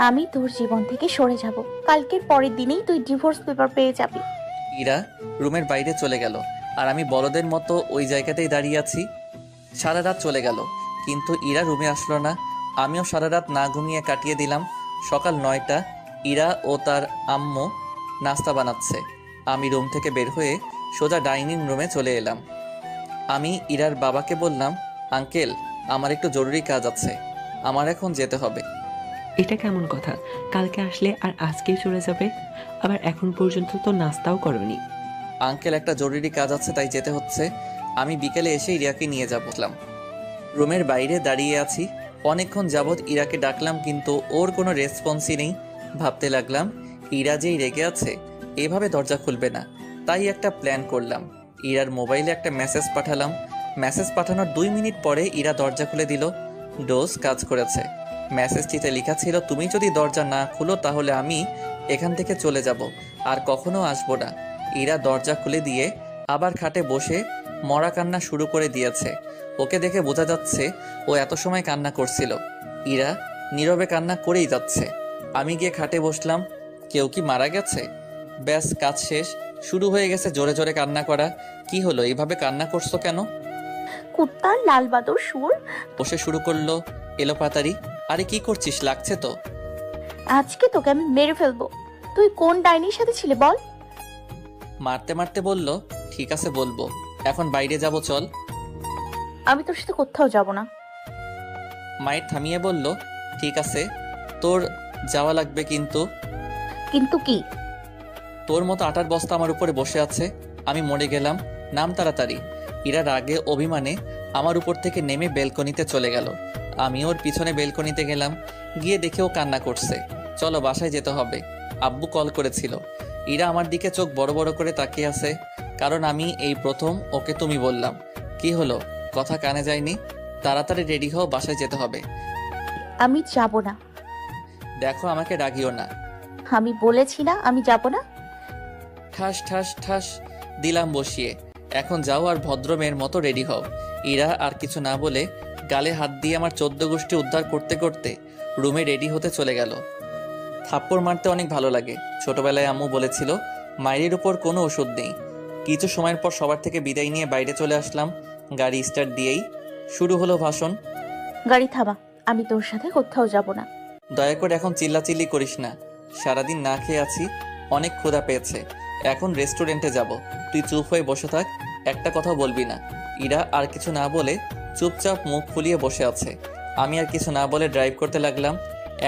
আমি তোর জীবন থেকে সরে যাব। কালকের পরের দিনেই তুই ডিভোর্স পেপার পেয়ে যাবি। ইরা রুমের বাইরে চলে গেল। আর আমি বলদের মতো ওই জায়গাতেই দাঁড়িয়ে আছি। সারা রাত চলে গেল, কিন্তু ইরা রুমে আসলো না। আমিও সারা রাত না ঘুমিয়ে কাটিয়ে দিলাম। সকাল 9টা, ইরা ও তার আম্মু নাস্তা বানাচ্ছে। আমি রুম থেকে বের হয়ে সোজা ডাইনিং রুমে চলে এলাম। আমি ইরার বাবাকে বললাম, আঙ্কেল, আমার একটু জরুরি কাজ আছে, আমার এখন যেতে হবে। এটা কেমন কথা? কালকে আসলে আর আজকেই চলে যাবে? আবার এখন পর্যন্ত তো নাস্তাও করনি। আঙ্কেল, একটা জরুরি কাজ আছে, তাই যেতে হচ্ছে। আমি বিকেলে এসে ইরাকে নিয়ে যাবলাম। রুমের বাইরে দাঁড়িয়ে আছি। অনেকক্ষণ যাবৎ ইরাকে ডাকলাম, কিন্তু ওর কোনো রেসপন্সই নেই। ভাবতে লাগলাম, ইরা যেই রেগে আছে, এভাবে দরজা খুলবে না। তাই একটা প্ল্যান করলাম। ইরার মোবাইলে একটা মেসেজ পাঠালাম। মেসেজ পাঠানোর 2 মিনিট পরে ইরা দরজা খুলে দিল। ডোজ কাজ করেছে। মেসেজটিতে লেখা ছিল, তুমি যদি দরজা না খুলো তাহলে আমি এখান থেকে চলে যাব, আর কখনো আসবো না। ইরা দরজা খুলে দিয়ে আবার খাটে বসে মরা কান্না শুরু করে দিয়েছে। ওকে দেখে বোঝা যাচ্ছে ও এত সময় কান্না করছিল। ইরা নীরবে কান্না করেই যাচ্ছে। আমি গিয়ে খাটে বসলাম। কেউ কি মারা গেছে? ব্যাস, কাজ শেষ। শুরু হয়ে গেছে জোরে জোরে কান্না করা। কি হলো, এইভাবে কান্না করছো কেন? কুত্তার লাল বাদর সুর বসে শুরু করলো এলোপাতারি। আরে কি করছিস, লাগছে তো? আজকে তোকে আমি মেরে ফেলবো। তুই কোন ডাইনির সাথে ছিলে বল? মারতে মারতে বলল, ঠিক আছে বলবো, এখন বাইরে যাব, চল। আমি তোর সাথে কোথাও যাব না। মায়ের থামিয়ে বলল, ঠিক আছে, তোর যাওয়া লাগবে, কিন্তু কিন্তু কি? তোর মতো আটার বস্তা আমার উপরে বসে আছে, আমি মরে গেলাম, নাম তাড়াতাড়ি। ইরা রাগে অভিমানে আমার উপর থেকে নেমে বেলকনিতে চলে গেল। আমি ওর পিছনে বেলকনিতে গেলাম। গিয়ে দেখে ও কান্না করছে। চলো বাসায় যেতে হবে, আব্বু কল করেছিল। ইরা আমার দিকে চোখ বড় বড় করে তাকিয়ে আছে, কারণ আমি এই প্রথম ওকে তুমি বললাম। কি হলো, কথা কানে যায়নি? তাড়াতাড়ি রেডি হও, বাসায় যেতে হবে। আমি যাব না। দেখো, আমাকে রাগিও না। আমি বলেছি না আমি যাব না। ঠাস ঠাস ঠাস দিলাম বসিয়ে। এখন যাও আর ভদ্র মেয়ের মতো রেডি হও। ইরা আর কিছু না বলে গালে হাত দিয়ে আমার 14 গোষ্ঠী উদ্ধার করতে করতে রুমে রেডি হতে চলে গেল। থাপ্পড় মারতে অনেক ভালো লাগে। ছোটবেলায় আম্মু বলেছিল, মায়ের উপর কোনো ওষুধ নেই। কিছু সময়ের পর সবার থেকে বিদায় নিয়ে বাইরে চলে আসলাম। গাড়ি স্টার্ট দিয়েই শুরু হলো ভাষণ। গাড়ি থামা, আমি তোর সাথে কোথাও যাব না। দয়া করে এখন চিল্লাচিল্লি করিস না। সারাদিন না খেয়ে আছি, অনেক ক্ষুধা পেয়েছে। এখন রেস্টুরেন্টে যাব, তুই চুপ হয়ে বসে থাক, একটা কথা বলবি না। ইরা আর কিছু না বলে চুপচাপ মুখ ফুলিয়ে বসে আছে। আমি আর কিছু না বলে ড্রাইভ করতে লাগলাম।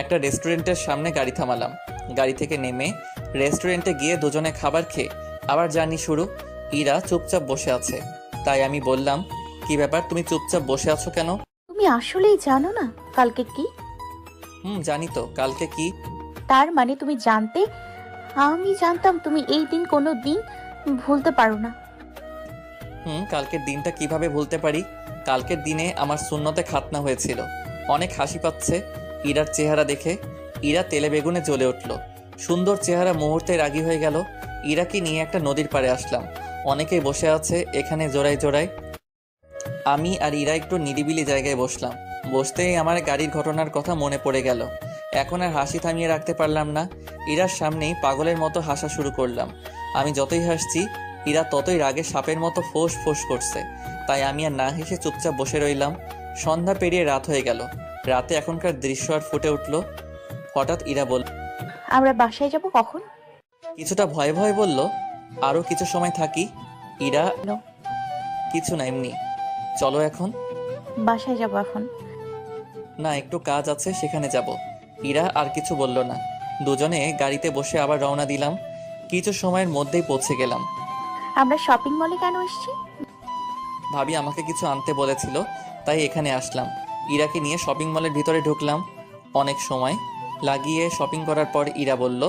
একটা রেস্টুরেন্টের সামনে গাড়ি থামালাম। গাড়ি থেকে নেমে রেস্টুরেন্টে গিয়ে দুজনে খাবার খেয়ে আবার জার্নি শুরু। ইরা চুপচাপ বসে আছে, তাই আমি বললাম, কি ব্যাপার, তুমি চুপচাপ বসে আছো কেন? তুমি আসলেই জানো না কালকে কি? জানি তো, কালকে কি? তার মানে তুমি জানতে আমি জানতাম তুমি এই দিন কোনো দিন ভুলতে পারো না। কালকের দিনটা কিভাবে ভুলতে পারি? কালকের দিনে আমার সুন্নতে খাতনা হয়েছিল। অনেক হাসি পাচ্ছে ইরার চেহারা দেখে। ইরা তেলে বেগুনে জ্বলে উঠল। সুন্দর চেহারা মুহূর্তে রাগী হয়ে গেল। ইরাকে নিয়ে একটা নদীর পাড়ে আসলাম। অনেকেই বসে আছে এখানে জোড়ায় জোড়ায়। আমি আর ইরা একটু নিরিবিলি জায়গায় বসলাম। বসতেই আমার গাড়ির ঘটনার কথা মনে পড়ে গেল। এখন আর হাসি থামিয়ে রাখতে পারলাম না। ইরার সামনেই পাগলের মতো হাসা শুরু করলাম। আমি যতই হাসছি, ইরা ততই রাগে সাপের মতো ফোঁস ফোঁস করছে। তাই আমি আর না হেসে চুপচাপ বসে রইলাম। সন্ধ্যা পেরিয়ে রাত হয়ে গেল। রাতে এখনকার দৃশ্য আর ফুটে উঠল। হঠাৎ ইরা বলল, আমরা বাসায় যাব কখন? কিছুটা ভয়ে ভয়ে বলল, আরো কিছু সময় থাকি। ইরা, কিছু না, এমনি। চলো এখন। বাসায় যাব এখন? না, একটু কাজ আছে, সেখানে যাব। ইরা আর কিছু বলল না। দুজনে গাড়িতে বসে আবার রওনা দিলাম। কিছু সময়ের মধ্যেই পৌঁছে গেলাম। আমরা শপিং মলে কেন এসেছি? ভাবি আমাকে কিছু আনতে বলেছিল, তাই এখানে আসলাম। ইরাকে নিয়ে শপিং মলের ভিতরে ঢুকলাম। অনেক সময় লাগিয়ে শপিং করার পর ইরা বলল,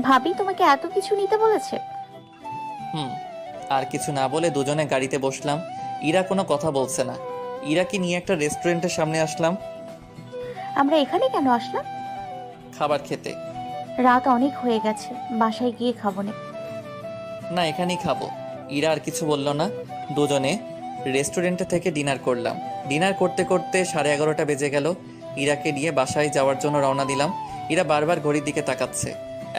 ভাবি তোমাকে এত কিছু নিতে বলেছে? আর কিছু না বলে দুজনে গাড়িতে বসলাম। ইরা কোনো কথা বলছে না। ইরাকে নিয়ে একটা রেস্টুরেন্টের সামনে আসলাম। আমরা এখানে কেন আসলাম? খাবার খেতে। রাত অনেক হয়ে গেছে, বাসায় গিয়ে খাবো না, এখানেই খাবো। ইরা আর কিছু বলল না। দুজনে রেস্টুরেন্টে থেকে ডিনার করলাম। ডিনার করতে করতে 11:30 বেজে গেল। ইরাকে নিয়ে বাসায় যাওয়ার জন্য রওনা দিলাম। ইরা বারবার ঘড়ির দিকে তাকাচ্ছে।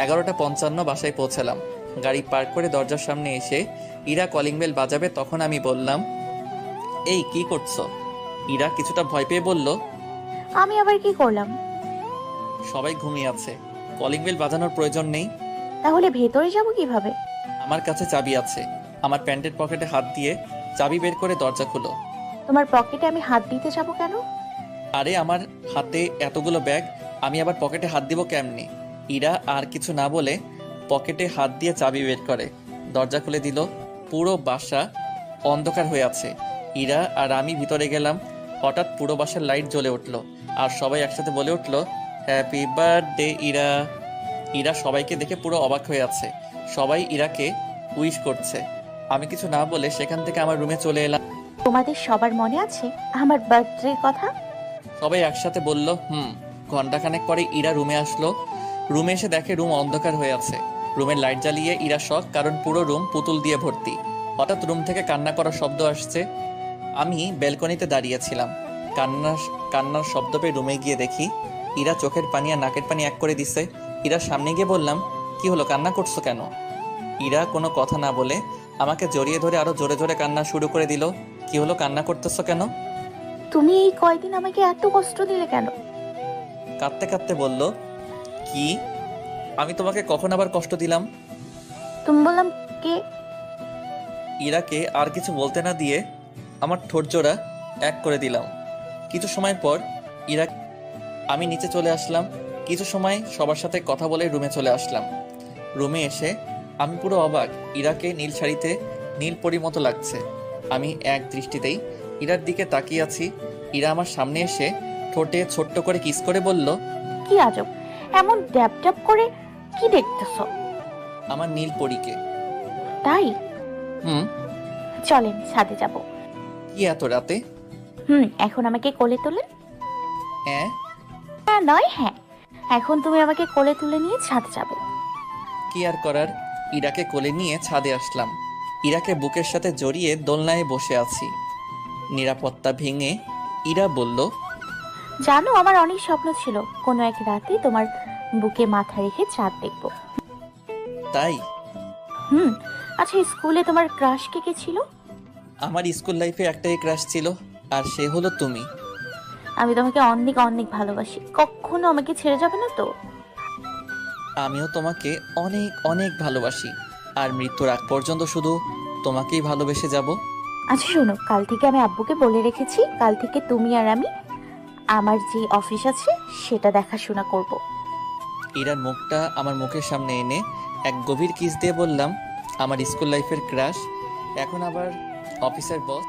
11:55 বাসায় পৌঁছালাম। গাড়ি পার্ক করে দরজার সামনে এসে ইরা কলিং বেল বাজাবে তখন আমি বললাম, এই কি করছো? ইরা কিছুটা ভয় পেয়ে বলল, আমি আবার কি করলাম? সবাই ঘুমিয়ে আছে, কলিং বেল বাজানোর প্রয়োজন নেই। তাহলে ভেতরে যাব কিভাবে? আমার কাছে চাবি আছে। আমার প্যান্টের পকেটে হাত দিয়ে চাবি বের করে দরজা খুলো। তোমার পকেটে আমি হাত দিতে যাব কেন? আরে আমার হাতে এতগুলো ব্যাগ, আমি আবার পকেটে হাত দিব কেমনে? ইরা আর কিছু না বলে পকেটে হাত দিয়ে চাবি বের করে দরজা খুলে দিল। পুরো বাসা অন্ধকার হয়ে আছে। ইরা আর আমি ভিতরে গেলাম। হঠাৎ পুরো বাসার লাইট জ্বলে উঠলো আর সবাই একসাথে বলে উঠলো, হ্যাপি বার্থডে ইরা। ইরা সবাইকে দেখে পুরো অবাক হয়ে আছে। সবাই ইরাকে উইশ করছে। আমি কিছু না বলে সেখান থেকে আমার রুমে চলে এলাম। তোমাদের সবার মনে আছে আমার বার্থডের কথা? সবাই একসাথে বলল, ঘন্টাখানেক পরে ইরা রুমে আসলো। রুমে এসে দেখে রুম অন্ধকার হয়ে আছে। রুমের লাইট জ্বালিয়ে ইরা শক, কারণ পুরো রুম পুতুল দিয়ে ভর্তি। হঠাৎ রুম থেকে কান্না করার শব্দ আসছে। আমি ব্যালকনিতে দাঁড়িয়েছিলাম। কান্নার শব্দ পেয়ে রুমে গিয়ে দেখি ইরা চোখের পানি আর নাকের পানি এক করে দিছে। ইরার সামনে গিয়ে বললাম, কি হলো, কান্না করছো কেন? ইরা কোনো কথা না বলে আমাকে জড়িয়ে ধরে আরো জোরে জোরে কান্না শুরু করে দিল। কি হলো, কান্না করতেছো কেন? তুমি এই কয়দিন আমাকে এত কষ্ট দিলে কেন? কাঁদতে কাঁদতে বলল, কি আমি তোমাকে কখন আবার কষ্ট দিলাম? তুমি বললাম কে? ইরাকে আর কিছু বলতে না দিয়ে আমার ঠোঁট জোড়া এক করে দিলাম। কিছু সময় পর আমি নিচে চলে আসলাম। কিছু সময় সবার সাথে কথা বলে রুমে চলে আসলাম। রুমে এসে আমি পুরো অবাক। ইরাকে নীল শাড়িতে নীল পরীর মতো লাগছে। আমি এক দৃষ্টিতেই ইরার দিকে তাকিয়ে আছি। ইরা আমার সামনে এসে ঠোঁটে ছোট্ট করে কিস করে বলল, কি আজব, এমন ড্যাব ড্যাব করে কি দেখতেছো? আমার নীল পরীকে। তাই? হুম। চলেন ছাদে যাব। কি এত রাতে? এখন আমাকে কোলে তোলেন। হ্যাঁ নয় হ্যাঁ, এখন তুমি আমাকে কোলে তুলে নিয়ে ছাদে যাবে। কি আর করার, ইরাকে কোলে নিয়ে ছাদে আসলাম। ইরাকে বুকের সাথে জড়িয়ে দোলনায় বসে আছি। নিরাপত্তা ভেঙে ইরা বলল, জানো আমার অনেক স্বপ্ন ছিল কোনো এক রাতে তোমার বুকে মাথা রেখে চাঁদ দেখব। তাই? আচ্ছা, স্কুলে তোমার ক্রাশ কে ছিল? আমার স্কুল লাইফে একটাই ক্রাশ ছিল, আর সে হলো তুমি। আমি তোমাকে অনেক অনেক ভালোবাসি, কখনো আমাকে ছেড়ে যাবে না তো? আমিও তোমাকে অনেক অনেক ভালোবাসি, আর মৃত্যুর আগ পর্যন্ত শুধু তোমাকেই ভালোবেসে যাব। আচ্ছা শোনো, কাল থেকে আমি আব্বুকে বলে রেখেছি, কাল থেকে তুমি আর আমি আমার যে অফিস আছে সেটা দেখাশোনা করব। ইরার মুখটা আমার মুখের সামনে এনে এক গভীর কিস দিয়ে বললাম, আমার স্কুল লাইফের ক্রাশ এখন আবার অফিসের বস।